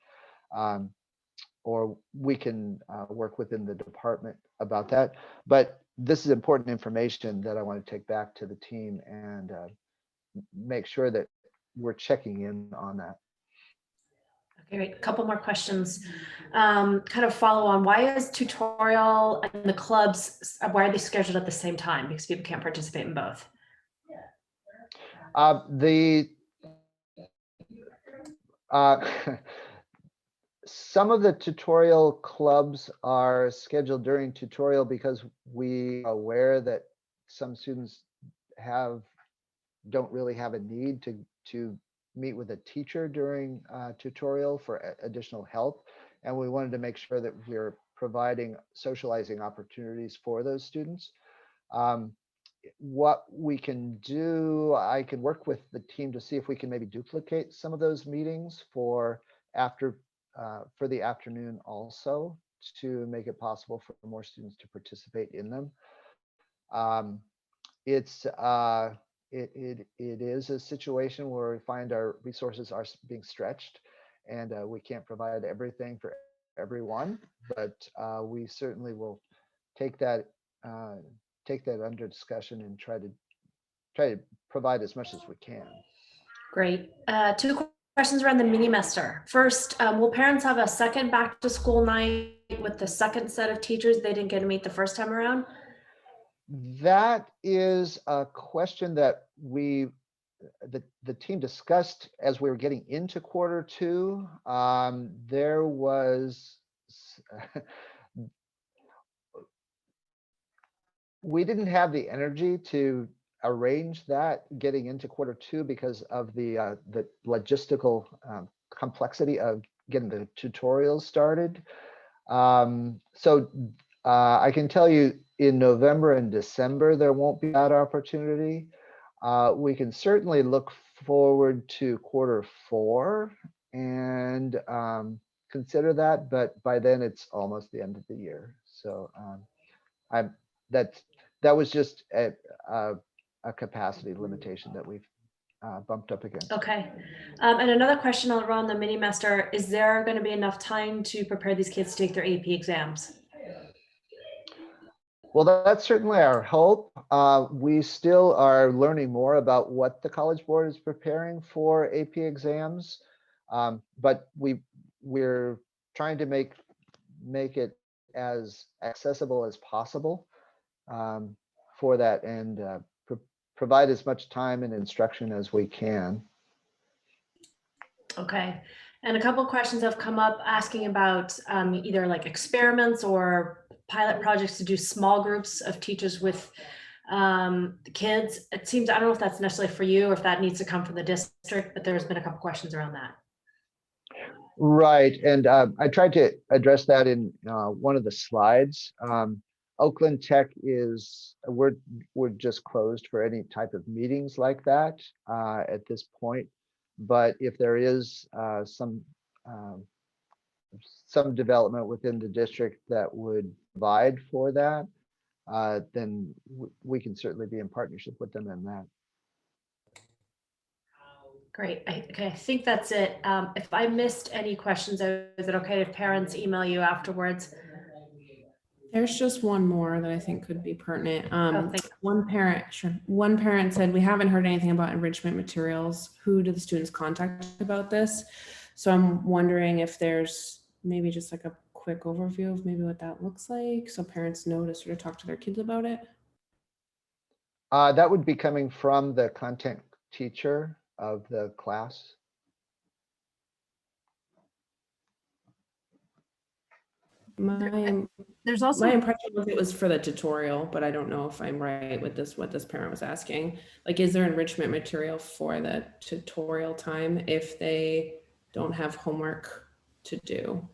we can work within the department about that. But this is important information that I want to take back to the team and make sure that we're checking in on that. Okay, great. A couple more questions. Kind of follow on. Why is tutorial and the clubs, why are they scheduled at the same time? Because people can't participate in both. Some of the tutorial clubs are scheduled during tutorial because we are aware that some students don't really have a need to meet with a teacher during tutorial for additional help. And we wanted to make sure that we're providing socializing opportunities for those students. What we can do, I can work with the team to see if we can maybe duplicate some of those meetings for the afternoon also, to make it possible for more students to participate in them. It is a situation where we find our resources are being stretched, and we can't provide everything for everyone, but we certainly will take that under discussion and try to provide as much as we can. Great. Two questions around the mini-mester. First, will parents have a second back to school night with the second set of teachers they didn't get to meet the first time around? That is a question that the team discussed as we were getting into quarter two. There was we didn't have the energy to arrange that getting into quarter two because of the logistical complexity of getting the tutorials started. So I can tell you in November and December, there won't be that opportunity. We can certainly look forward to quarter four and consider that, but by then it's almost the end of the year. So that was just a capacity limitation that we've bumped up against. Okay. And another question around the mini-master, is there going to be enough time to prepare these kids to take their AP exams? Well, that's certainly our hope. We still are learning more about what the College Board is preparing for AP exams, but we're trying to make it as accessible as possible for that, and provide as much time and instruction as we can. Okay. And a couple of questions have come up asking about either like experiments or pilot projects to do small groups of teachers with the kids. It seems, I don't know if that's necessarily for you or if that needs to come from the district, but there's been a couple questions around that. Right, and I tried to address that in one of the slides. Oakland Tech we're just closed for any type of meetings like that at this point. But if there is some development within the district that would provide for that, then we can certainly be in partnership with them in that. Great. Okay, I think that's it. If I missed any questions, is it okay if parents email you afterwards? There's just one more that I think could be pertinent. Thank you. One parent said, we haven't heard anything about enrichment materials. Who do the students contact about this? So I'm wondering if there's maybe just like a quick overview of maybe what that looks like, so parents know to sort of talk to their kids about it. That would be coming from the content teacher of the class. There's also My impression was it was for the tutorial, but I don't know if I'm right with this, what this parent was asking. Like, is there enrichment material for the tutorial time if they don't have homework to do?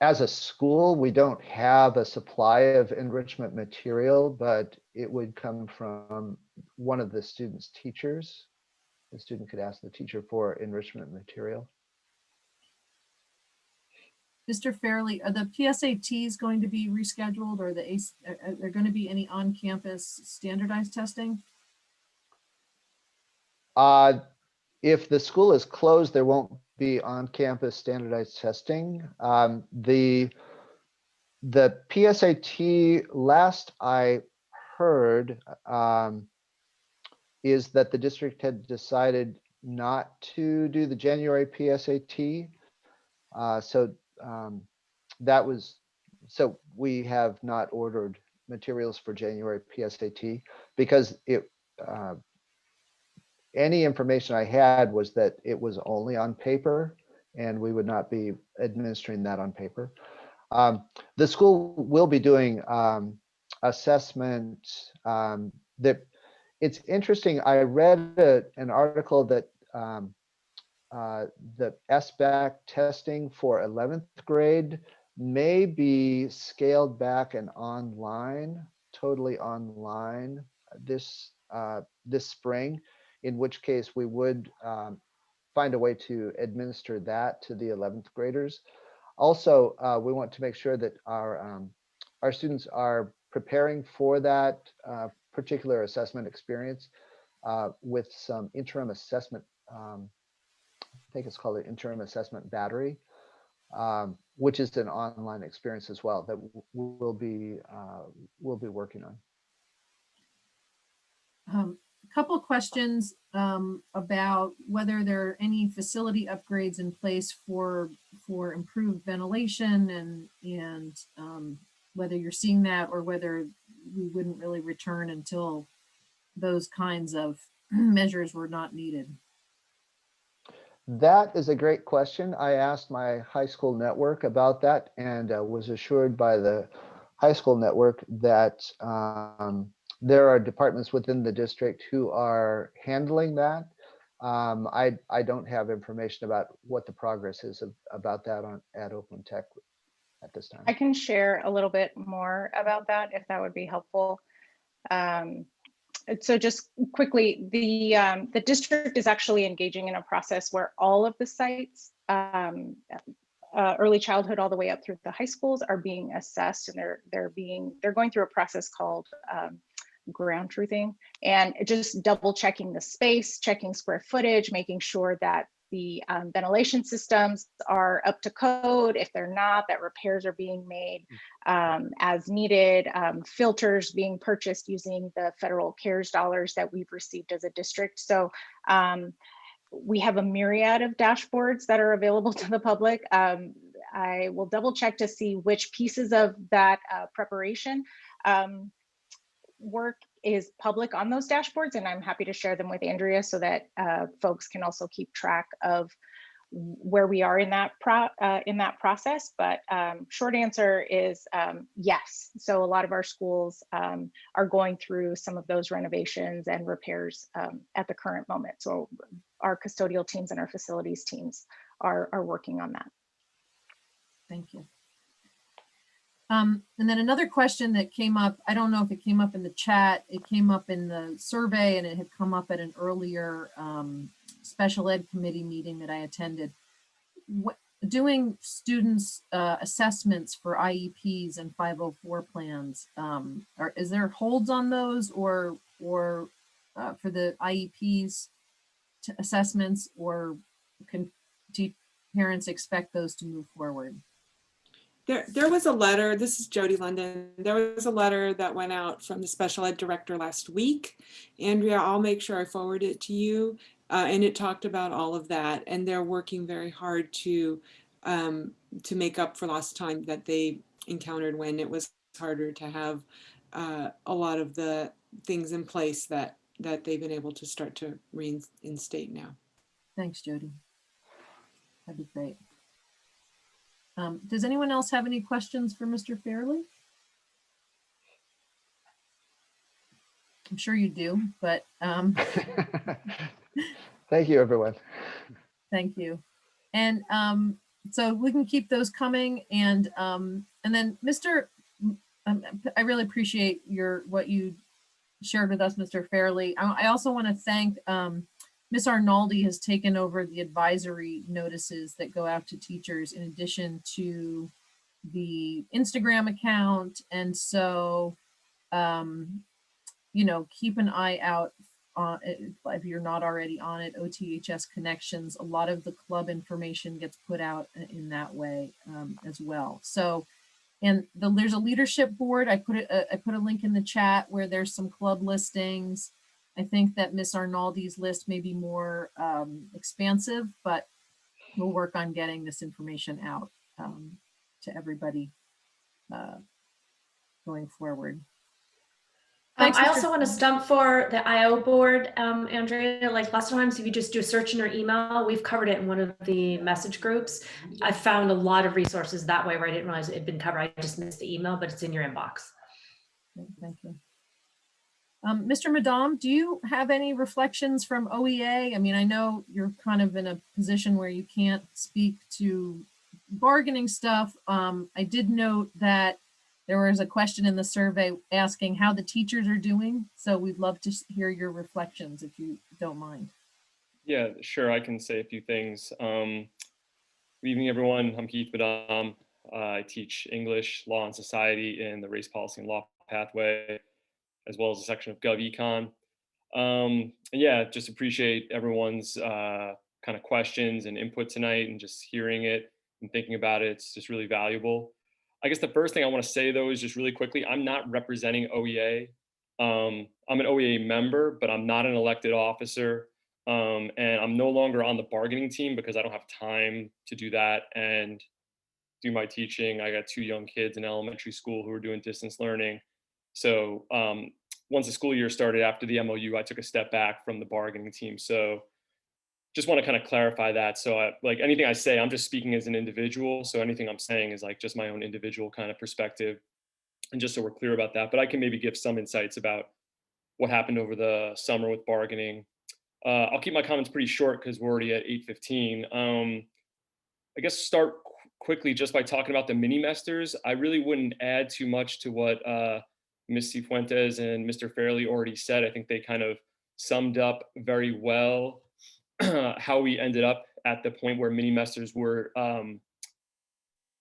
As a school, we don't have a supply of enrichment material, but it would come from one of the student's teachers. The student could ask the teacher for enrichment material. Mr. Fairley, are the PSATs going to be rescheduled, or are there going to be any on-campus standardized testing? If the school is closed, there won't be on-campus standardized testing. The PSAT, last I heard, is that the district had decided not to do the January PSAT. So we have not ordered materials for January PSAT because any information I had was that it was only on paper and we would not be administering that on paper. The school will be doing assessment. It's interesting. I read an article that the SBAC testing for 11th grade may be scaled back and online, totally online this spring, in which case we would find a way to administer that to the 11th graders. Also, we want to make sure that our students are preparing for that particular assessment experience with some interim assessment. I think it's called an interim assessment battery, which is an online experience as well that we'll be working on. A couple of questions about whether there are any facility upgrades in place for improved ventilation and whether you're seeing that, or whether we wouldn't really return until those kinds of measures were not needed. That is a great question. I asked my high school network about that and was assured by the high school network that there are departments within the district who are handling that. I don't have information about what the progress is about that at Oakland Tech at this time. I can share a little bit more about that if that would be helpful. So just quickly, the district is actually engaging in a process where all of the sites, early childhood all the way up through the high schools, are being assessed, and they're going through a process called ground truthing, and just double checking the space, checking square footage, making sure that the ventilation systems are up to code. If they're not, that repairs are being made as needed, filters being purchased using the federal CARES dollars that we've received as a district. So we have a myriad of dashboards that are available to the public. I will double check to see which pieces of that preparation work is public on those dashboards, and I'm happy to share them with Andrea so that folks can also keep track of where we are in that process. But short answer is yes. So a lot of our schools are going through some of those renovations and repairs at the current moment. So our custodial teams and our facilities teams are working on that. Thank you. And then another question that came up, I don't know if it came up in the chat, it came up in the survey, and it had come up at an earlier special ed committee meeting that I attended. Doing students assessments for IEPs and 504 plans, is there holds on those, or for the IEPs assessments, or do parents expect those to move forward? There was a letter, this is Jody London, there was a letter that went out from the special ed director last week. Andrea, I'll make sure I forward it to you. And it talked about all of that, and they're working very hard to make up for lost time that they encountered when it was harder to have a lot of the things in place that they've been able to start to reinstate now. Thanks, Jody. That'd be great. Does anyone else have any questions for Mr. Fairley? I'm sure you do, but Thank you, everyone. thank you. And so we can keep those coming. And then Mr. I really appreciate what you shared with us, Mr. Fairley. I also want to thank Ms. Arnaldi has taken over the advisory notices that go out to teachers in addition to the Instagram account. And so, keep an eye out on it, if you're not already on it, OTHS Connections. A lot of the club information gets put out in that way as well. So, and there's a leadership board. I put a link in the chat where there's some club listings. I think that Miss Arnaldi's list may be more expansive, but we'll work on getting this information out to everybody going forward. Thanks, I Mr. also want to stump for the IO board, Andrea. Like lots of times, if you just do a search in your email, we've covered it in one of the message groups. I found a lot of resources that way where I didn't realize it had been covered. I just missed the email, but it's in your inbox. Thank you. Mr. Madam, do you have any reflections from OEA? I mean, I know you're kind of in a position where you can't speak to bargaining stuff. I did note that there was a question in the survey asking how the teachers are doing. So we'd love to hear your reflections if you don't mind. Yeah, sure. I can say a few things. Good evening, everyone. I'm Keith Madam. I teach English, Law, and Society in the Race Policy and Law pathway, as well as a section of GovEcon. And yeah, just appreciate everyone's kind of questions and input tonight, and just hearing it and thinking about it. It's just really valuable. I guess the first thing I want to say, though, is just really quickly, I'm not representing OEA. I'm an OEA member, but I'm not an elected officer. And I'm no longer on the bargaining team because I don't have time to do that and do my teaching. I got 2 young kids in elementary school who are doing distance learning. So once the school year started after the MOU, I took a step back from the bargaining team. So just want to kind of clarify that. So like anything I say, I'm just speaking as an individual. So anything I'm saying is like just my own individual kind of perspective. And just so we're clear about that, but I can maybe give some insights about what happened over the summer with bargaining. I'll keep my comments pretty short because we're already at 8:15. I guess start quickly just by talking about the mini-mesters. I really wouldn't add too much to what Ms. Cifuentes and Mr. Fairley already said. I think they kind of summed up very well how we ended up at the point where mini-mesters were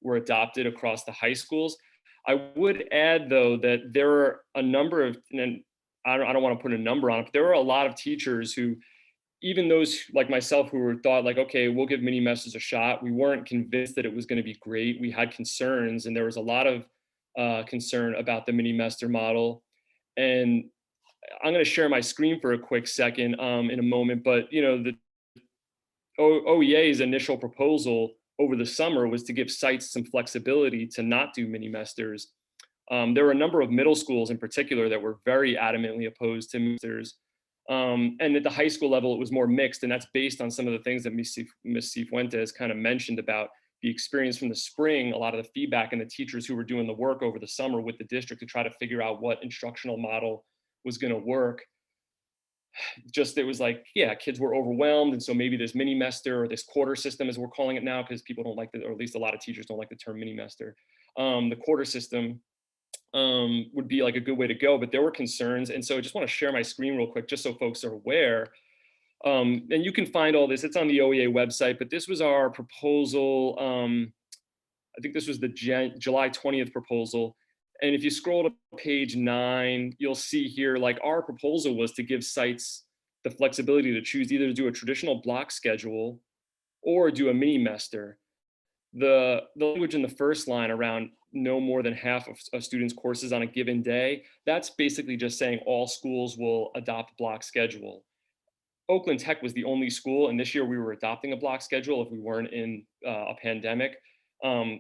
adopted across the high schools. I would add, though, that there are a number of, and I don't want to put a number on it, but there were a lot of teachers who, even those like myself who were thought like, okay, we'll give mini-mesters a shot. We weren't convinced that it was going to be great. We had concerns, and there was a lot of concern about the mini-mester model. And I'm going to share my screen for a quick second in a moment, but the OEA's initial proposal over the summer was to give sites some flexibility to not do mini-mesters. There were a number of middle schools in particular that were very adamantly opposed to mini-mesters. And at the high school level, it was more mixed, and that's based on some of the things that Ms. Cifuentes kind of mentioned about the experience from the spring, a lot of the feedback, and the teachers who were doing the work over the summer with the district to try to figure out what instructional model was going to work. Just it was like, yeah, kids were overwhelmed, and so maybe this mini-mester or this quarter system, as we're calling it now, because people don't like or at least a lot of teachers don't like the term mini-mester. The quarter system would be like a good way to go, but there were concerns. And so I just want to share my screen real quick, just so folks are aware. And you can find all this, it's on the OEA website, but this was our proposal. I think this was the July 20th proposal. And if you scroll to page 9, you'll see here, like our proposal was to give sites the flexibility to choose either to do a traditional block schedule or do a mini-mester. The language in the first line around no more than half of a student's courses on a given day, that's basically just saying all schools will adopt block schedule. Oakland Tech was the only school, and this year we were adopting a block schedule if we weren't in a pandemic.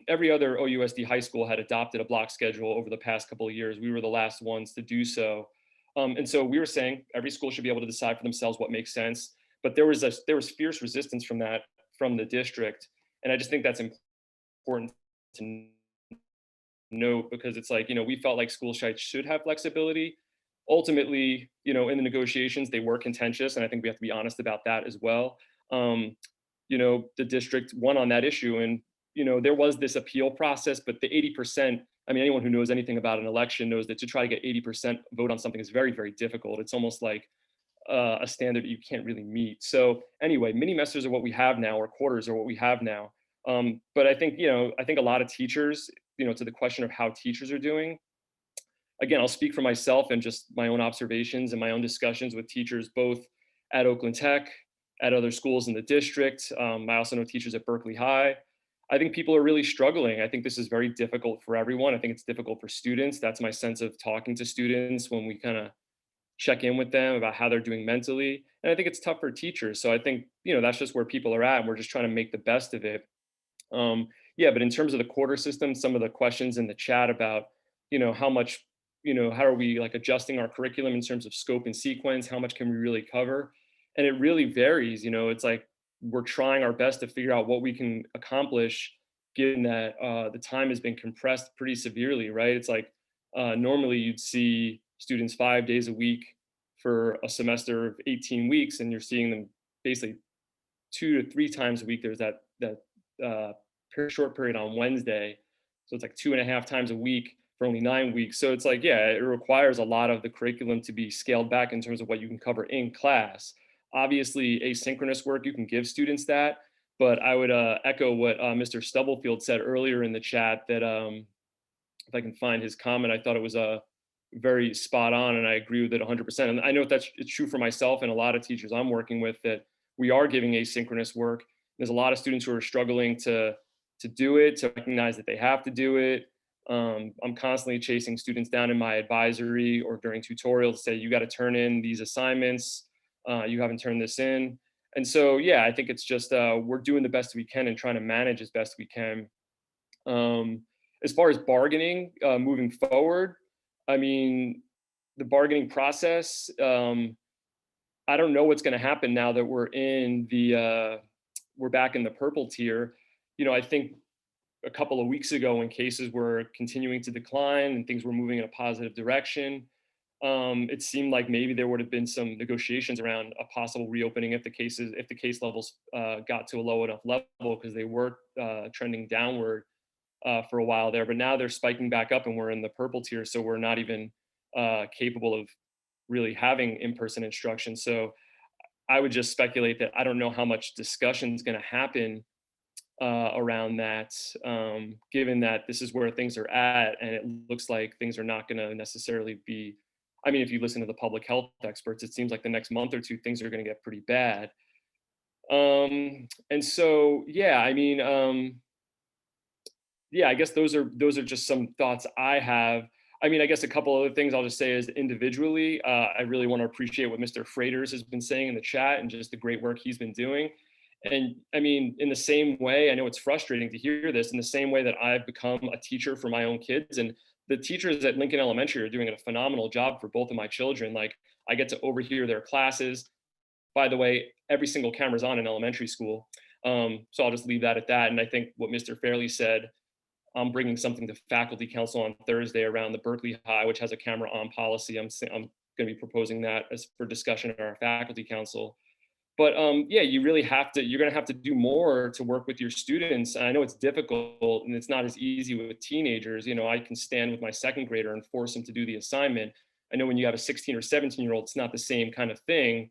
Every other OUSD high school had adopted a block schedule over the past couple of years. We were the last ones to do so. And so we were saying every school should be able to decide for themselves what makes sense. But there was fierce resistance from the district. And I just think that's important to note, because it's like, we felt like school sites should have flexibility. Ultimately, in the negotiations, they were contentious. And I think we have to be honest about that as well. The district won on that issue, and there was this appeal process, but the 80%, I mean, anyone who knows anything about an election knows that to try to get 80% vote on something is very, very difficult. It's almost like a standard that you can't really meet. So anyway, mini semesters are what we have now, or quarters are what we have now. But I think, I think a lot of teachers, to the question of how teachers are doing, again, I'll speak for myself and just my own observations and my own discussions with teachers, both at Oakland Tech, at other schools in the district. I also know teachers at Berkeley High. I think people are really struggling. I think this is very difficult for everyone. I think it's difficult for students. That's my sense of talking to students when we kind of check in with them about how they're doing mentally. And I think it's tough for teachers. So I think, that's just where people are at. And we're just trying to make the best of it. Yeah, but in terms of the quarter system, some of the questions in the chat about, how much, how are we like adjusting our curriculum in terms of scope and sequence? How much can we really cover? And it really varies. It's like we're trying our best to figure out what we can accomplish, given that the time has been compressed pretty severely, right? It's like normally you'd see students 5 days a week for a semester of 18 weeks, and you're seeing them basically 2 to 3 times a week. There's that short period on Wednesday. So it's like 2.5 times a week for only 9 weeks. So it's like, yeah, it requires a lot of the curriculum to be scaled back in terms of what you can cover in class. Obviously, asynchronous work, you can give students that, but I would echo what Mr. Stubblefield said earlier in the chat, that if I can find his comment, I thought it was very spot on, and I agree with it 100%. And I know it's true for myself and a lot of teachers I'm working with, that we are giving asynchronous work. There's a lot of students who are struggling to do it, to recognize that they have to do it. I'm constantly chasing students down in my advisory or during tutorials to say, you got to turn in these assignments. You haven't turned this in. And so, yeah, I think it's just we're doing the best we can and trying to manage as best we can. As far as bargaining moving forward, I mean, the bargaining process, I don't know what's going to happen now that we're back in the purple tier. I think a couple of weeks ago, when cases were continuing to decline and things were moving in a positive direction, it seemed like maybe there would have been some negotiations around a possible reopening if the case levels got to a low enough level, because they were trending downward for a while there. But now they're spiking back up and we're in the purple tier, so we're not even capable of really having in-person instruction. So I would just speculate that I don't know how much discussion is going to happen around that, given that this is where things are at, and it looks like things are not going to necessarily be, I mean, if you listen to the public health experts, it seems like the next month or two, things are going to get pretty bad. And so, yeah, I mean, yeah, I guess those are just some thoughts I have. I mean, I guess a couple other things I'll just say is individually, I really want to appreciate what Mr. Freitas has been saying in the chat and just the great work he's been doing. And I mean, in the same way, I know it's frustrating to hear this, in the same way that I've become a teacher for my own kids, and the teachers at Lincoln Elementary are doing a phenomenal job for both of my children. Like, I get to overhear their classes. By the way, every single camera's on in elementary school. So I'll just leave that at that. And I think what Mr. Fairley said, I'm bringing something to faculty council on Thursday around the Berkeley High, which has a camera on policy. I'm going to be proposing that as for discussion at our faculty council. But yeah, you're going to have to do more to work with your students. And I know it's difficult and it's not as easy with teenagers. I can stand with my second grader and force him to do the assignment. I know when you have a 16 or 17-year-old, it's not the same kind of thing.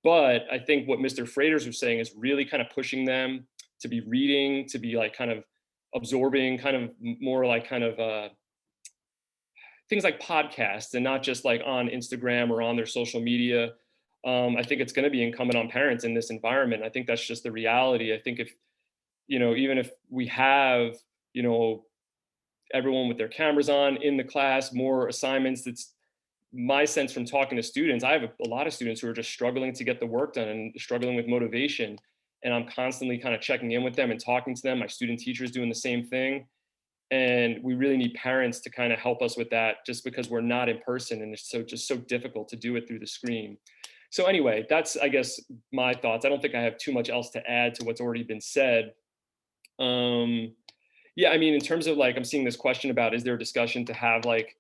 But I think what Mr. Freitas was saying is really kind of pushing them to be reading, to be like kind of absorbing, kind of more like kind of things like podcasts, and not just like on Instagram or on their social media. I think it's going to be incumbent on parents in this environment. I think that's just the reality. I think if, even if we have, everyone with their cameras on in the class, more assignments, it's my sense from talking to students. I have a lot of students who are just struggling to get the work done and struggling with motivation. And I'm constantly kind of checking in with them and talking to them. My student teachers doing the same thing. And we really need parents to kind of help us with that, just because we're not in person and it's just so difficult to do it through the screen. So anyway, that's, I guess, my thoughts. I don't think I have too much else to add to what's already been said. Yeah, I mean, in terms of like, I'm seeing this question about, is there a discussion to have like,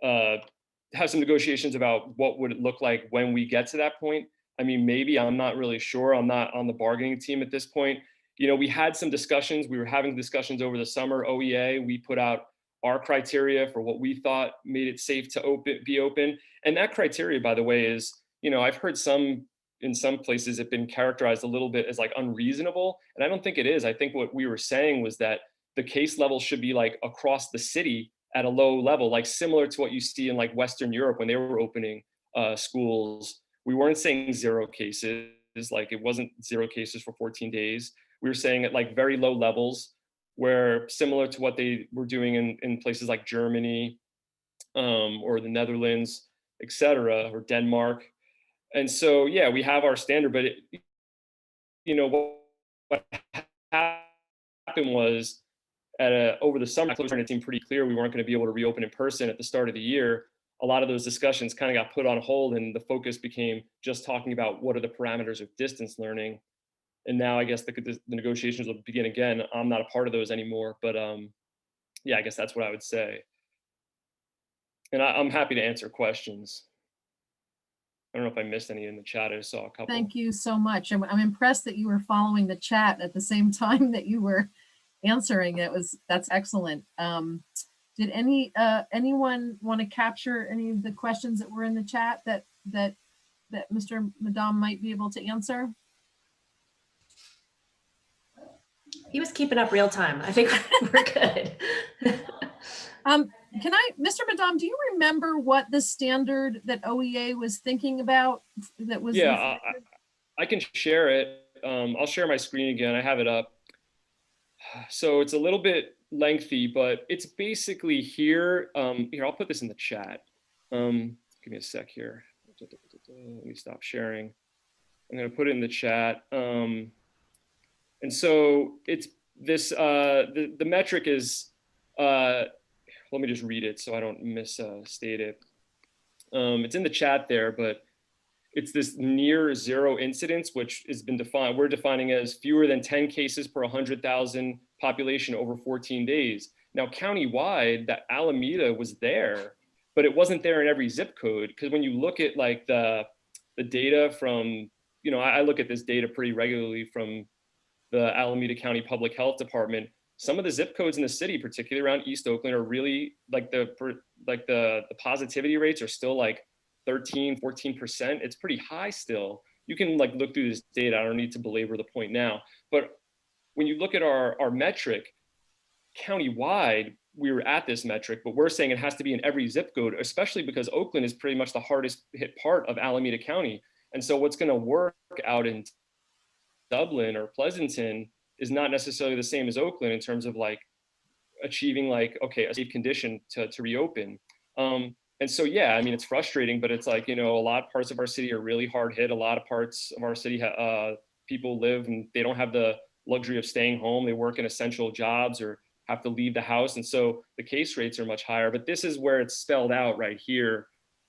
have some negotiations about what would it look like when we get to that point? I mean, maybe, I'm not really sure. I'm not on the bargaining team at this point. We had some discussions. We were having discussions over the summer. OEA, we put out our criteria for what we thought made it safe to be open. And that criteria, by the way, is I've heard in some places it's been characterized a little bit as like unreasonable. And I don't think it is. I think what we were saying was that the case level should be like across the city at a low level, like similar to what you see in like Western Europe when they were opening schools. We weren't saying 0 cases, like it wasn't 0 cases for 14 days. We were saying at like very low levels, where similar to what they were doing in places like Germany or the Netherlands, et cetera, or Denmark. And so, yeah, we have our standard, but what happened was over the summer, it seemed pretty clear we weren't going to be able to reopen in person at the start of the year. A lot of those discussions kind of got put on hold, and the focus became just talking about what are the parameters of distance learning. And now I guess the negotiations will begin again. I'm not a part of those anymore, but yeah, I guess that's what I would say. And I'm happy to answer questions. I don't know if I missed any in the chat. I saw a couple. Thank you so much. I'm impressed that you were following the chat at the same time that you were answering. That's excellent. Did anyone want to capture any of the questions that were in the chat that Mr. Madam might be able to answer? He was keeping up real time. I think we're good. Mr. Madam, do you remember what the standard that OEA was thinking about that was? Yeah, I can share it. I'll share my screen again. I have it up. So it's a little bit lengthy, but it's basically here. Here, I'll put this in the chat. Give me a sec here. Let me stop sharing. I'm going to put it in the chat. And so it's this, the metric is, let me just read it so I don't misstate it. It's in the chat there, but it's this near 0 incidence, which has been defined, we're defining as fewer than 10 cases per 100,000 population over 14 days. Now, countywide, that Alameda was there, but it wasn't there in every zip code. Because when you look at like the data from, I look at this data pretty regularly from the Alameda County Public Health Department. Some of the zip codes in the city, particularly around East Oakland, are really like the positivity rates are still like 13, 14%. It's pretty high still. You can like look through this data. I don't need to belabor the point now. But when you look at our metric, countywide, we were at this metric, but we're saying it has to be in every zip code, especially because Oakland is pretty much the hardest hit part of Alameda County. And so what's going to work out in Dublin or Pleasanton is not necessarily the same as Oakland in terms of like achieving like, okay, a safe condition to reopen. And so, yeah, I mean, it's frustrating, but it's like, a lot of parts of our city are really hard hit. A lot of parts of our city, people live and they don't have the luxury of staying home. They work in essential jobs or have to leave the house. And so the case rates are much higher, but this is where it's spelled out right here.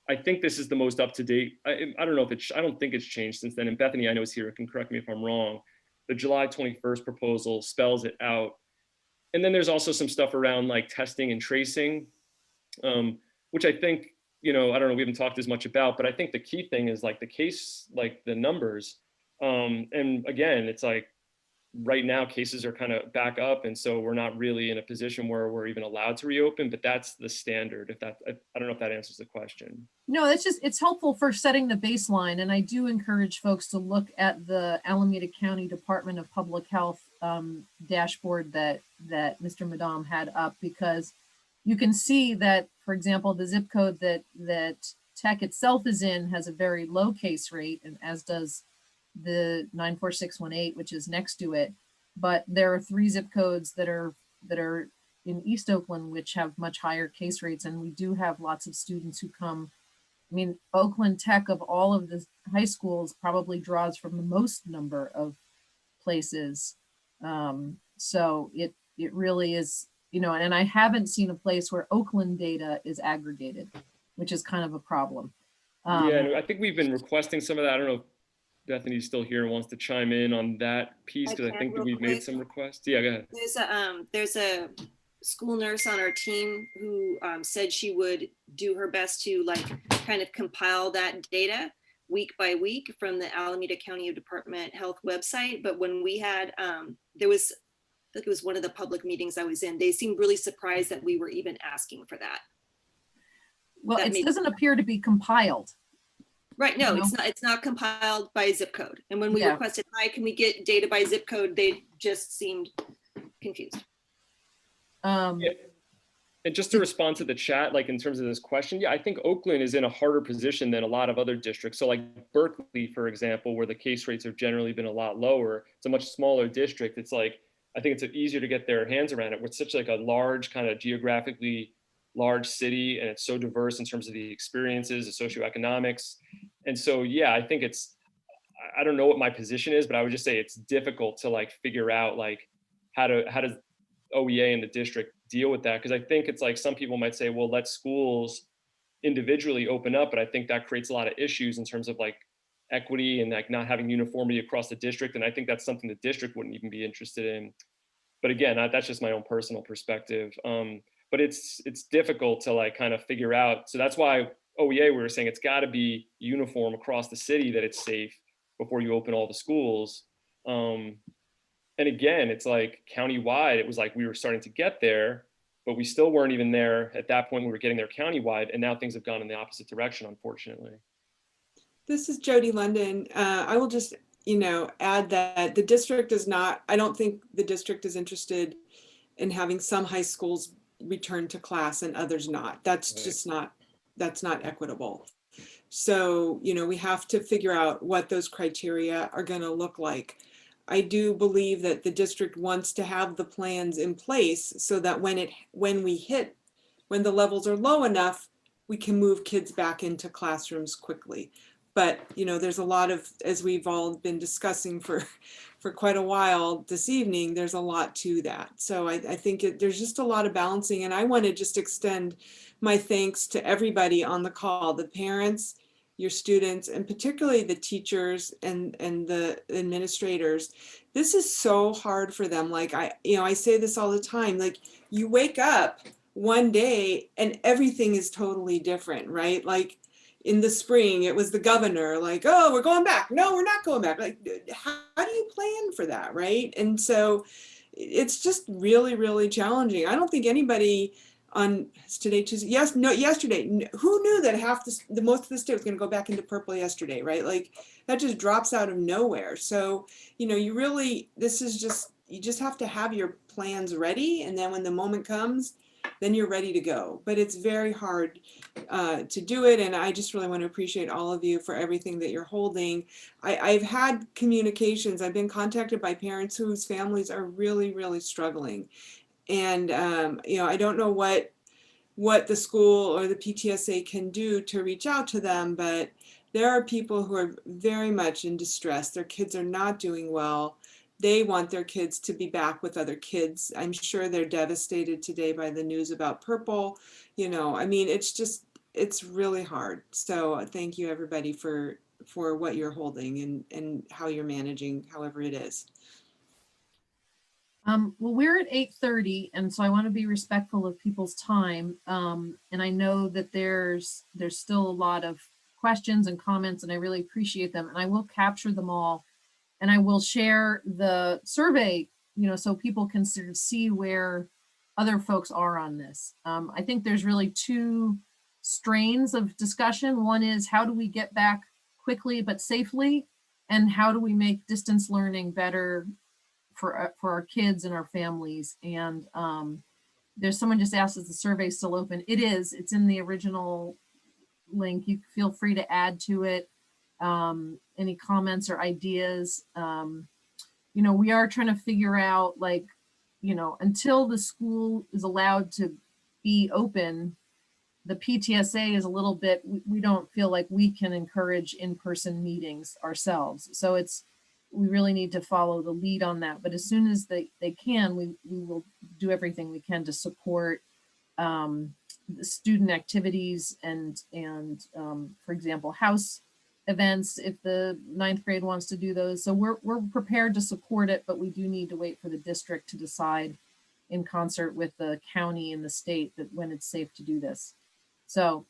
I think this is the most up to date. I don't know if I don't think it's changed since then. And Bethany, I know is here, can correct me if I'm wrong. The July 21st proposal spells it out. And then there's also some stuff around like testing and tracing, which I think, I don't know, we haven't talked as much about, but I think the key thing is like the case, like the numbers. And again, it's like right now cases are kind of back up. And so we're not really in a position where we're even allowed to reopen, but that's the standard. I don't know if that answers the question. No, it's helpful for setting the baseline. And I do encourage folks to look at the Alameda County Department of Public Health dashboard that Mr. Madam had up, because you can see that, for example, the zip code that Tech itself is in has a very low case rate, and as does the 94618, which is next to it. But there are 3 zip codes that are in East Oakland, which have much higher case rates. And we do have lots of students who come. I mean, Oakland Tech, of all of the high schools, probably draws from the most number of places. So it really is, and I haven't seen a place where Oakland data is aggregated, which is kind of a problem. Yeah, and I think we've been requesting some of that. I don't know if Bethany's still here and wants to chime in on that piece, because I think that we've made some requests. Yeah, go ahead. There's a school nurse on our team who said she would do her best to kind of compile that data week by week from the Alameda County Department Health website. But when we had, I think it was one of the public meetings I was in, they seemed really surprised that we were even asking for that. Well, it doesn't appear to be compiled. Right, no, You know? it's not compiled by zip code. And when we Yeah. requested, hi, can we get data by zip code? They just seemed confused. Um, Yeah. And just to respond to the chat, like in terms of this question, yeah, I think Oakland is in a harder position than a lot of other districts. So like Berkeley, for example, where the case rates have generally been a lot lower, it's a much smaller district. It's like, I think it's easier to get their hands around it. We're such like a large kind of geographically large city, and it's so diverse in terms of the experiences, the socioeconomics. And so, yeah, I think I don't know what my position is, but I would just say it's difficult to like figure out like how does OEA and the district deal with that? Because I think it's like some people might say, well, let schools individually open up, but I think that creates a lot of issues in terms of like equity and like not having uniformity across the district. And I think that's something the district wouldn't even be interested in. But again, that's just my own personal perspective. But it's difficult to like kind of figure out. So that's why OEA, we were saying it's got to be uniform across the city that it's safe before you open all the schools. And again, it's like countywide, it was like we were starting to get there, but we still weren't even there at that point. We were getting there countywide, and now things have gone in the opposite direction, unfortunately. This is Jody London. I will just, add that the district is not, I don't think the district is interested in having some high schools return to class and others not. That's Right. just not, that's not equitable. So, we have to figure out what those criteria are going to look like. I do believe that the district wants to have the plans in place so that when the levels are low enough, we can move kids back into classrooms quickly. But, there's a lot of, as we've all been discussing for quite a while this evening, there's a lot to that. So I think there's just a lot of balancing. And I want to just extend my thanks to everybody on the call, the parents, your students, and particularly the teachers and the administrators. This is so hard for them. Like I say this all the time, like you wake up one day and everything is totally different, right? Like in the spring, it was the governor, like, oh, we're going back. No, we're not going back. Like, how do you plan for that, right? And so it's just really, really challenging. I don't think anybody on today, Tuesday, yesterday, who knew that most of the state was going to go back into purple yesterday, right? Like that just drops out of nowhere. So, you just have to have your plans ready. And then when the moment comes, then you're ready to go. But it's very hard to do it. And I just really want to appreciate all of you for everything that you're holding. I've had communications. I've been contacted by parents whose families are really, really struggling. And, I don't know what the school or the PTSA can do to reach out to them, but there are people who are very much in distress. Their kids are not doing well. They want their kids to be back with other kids. I'm sure they're devastated today by the news about purple. It's really hard. So thank you everybody for what you're holding and how you're managing, however it is. Well, we're at 8:30, and so I want to be respectful of people's time. And I know that there's still a lot of questions and comments, and I really appreciate them. And I will capture them all, and I will share the survey, so people can sort of see where other folks are on this. I think there's really two strains of discussion. One is how do we get back quickly but safely, and how do we make distance learning better for our kids and our families. And there's someone just asked, is the survey still open? It is. It's in the original link. You feel free to add to it any comments or ideas. We are trying to figure out, like, until the school is allowed to be open, the PTSA is a little bit, we don't feel like we can encourage in-person meetings ourselves. So we really need to follow the lead on that. But as soon as they can, we will do everything we can to support the student activities and for example, house events, if the 9th grade wants to do those. So we're prepared to support it, but we do need to wait for the district to decide in concert with the county and the state that when it's safe to do this. So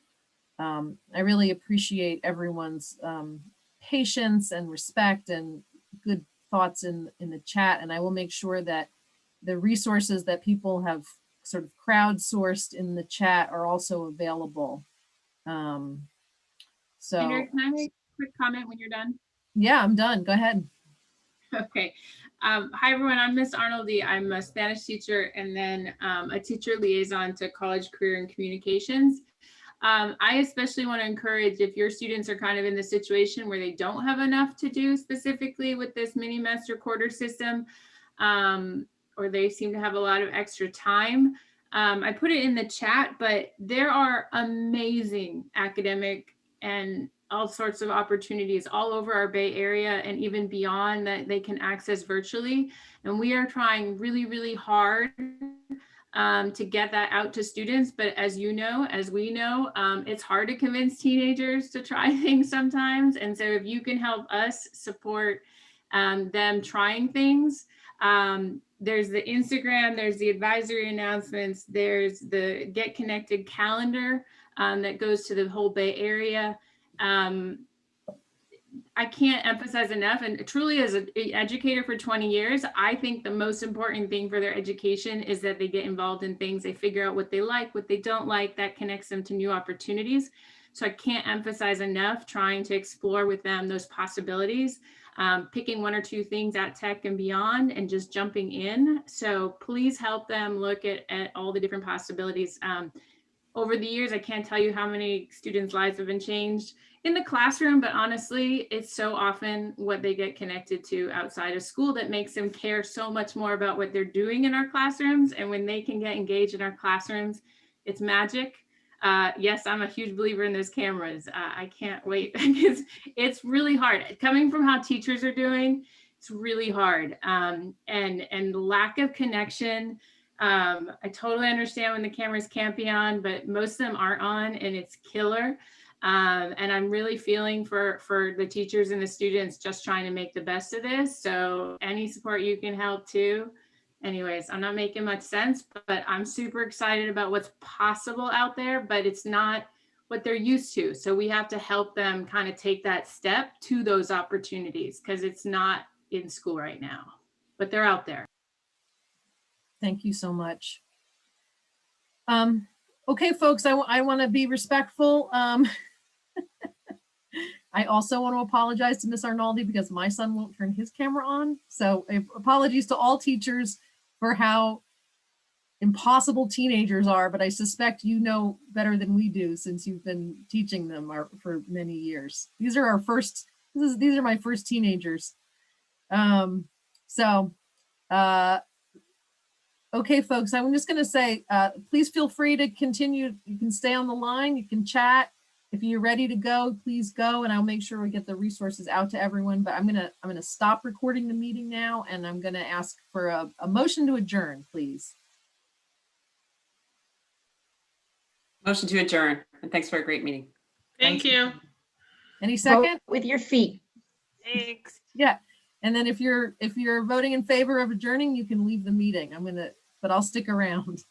I really appreciate everyone's patience and respect and good thoughts in the chat. And I will make sure that the resources that people have sort of crowdsourced in the chat are also available. So Andrew, can I make quick comment when you're done? Yeah, I'm done. Go ahead. Okay. Hi, everyone. I'm Miss Arnoldi. I'm a Spanish teacher and then a teacher liaison to college, career, and communications. I especially want to encourage if your students are kind of in the situation where they don't have enough to do specifically with this mini master quarter system, or they seem to have a lot of extra time. I put it in the chat, but there are amazing academic and all sorts of opportunities all over our Bay Area and even beyond that they can access virtually. And we are trying really, really hard to get that out to students. But as you know, as we know, it's hard to convince teenagers to try things sometimes. And so if you can help us support them trying things, there's the Instagram, there's the advisory announcements, there's the Get Connected calendar that goes to the whole Bay Area. I can't emphasize enough, and truly as an educator for 20 years, I think the most important thing for their education is that they get involved in things, they figure out what they like, what they don't like, that connects them to new opportunities. So I can't emphasize enough trying to explore with them those possibilities, picking one or two things at Tech and beyond and just jumping in. So please help them look at all the different possibilities. Over the years, I can't tell you how many students' lives have been changed in the classroom, but honestly, it's so often what they get connected to outside of school that makes them care so much more about what they're doing in our classrooms. And when they can get engaged in our classrooms, it's magic. Yes, I'm a huge believer in those cameras. I can't wait because it's really hard. Coming from how teachers are doing, it's really hard. And lack of connection. I totally understand when the cameras can't be on, but most of them aren't on and it's killer. And I'm really feeling for the teachers and the students just trying to make the best of this. So any support you can help too. Anyways, I'm not making much sense, but I'm super excited about what's possible out there, but it's not what they're used to. So we have to help them kind of take that step to those opportunities because it's not in school right now, but they're out there. Thank you so much. Okay, folks, I want to be respectful. I also want to apologize to Miss Arnoldi because my son won't turn his camera on. So apologies to all teachers for how impossible teenagers are, but I suspect you know better than we do since you've been teaching them for many years. These are my first teenagers. Okay, folks, I'm just going to say, please feel free to continue. You can stay on the line, you can chat. If you're ready to go, please go, and I'll make sure we get the resources out to everyone. But I'm gonna stop recording the meeting now, and I'm gonna ask for a motion to adjourn, please. Motion to adjourn, and thanks for a great meeting. Thank you. Any second? Vote with your feet. Thanks. Yeah, and then if you're voting in favor of adjourning, you can leave the meeting. But I'll stick around.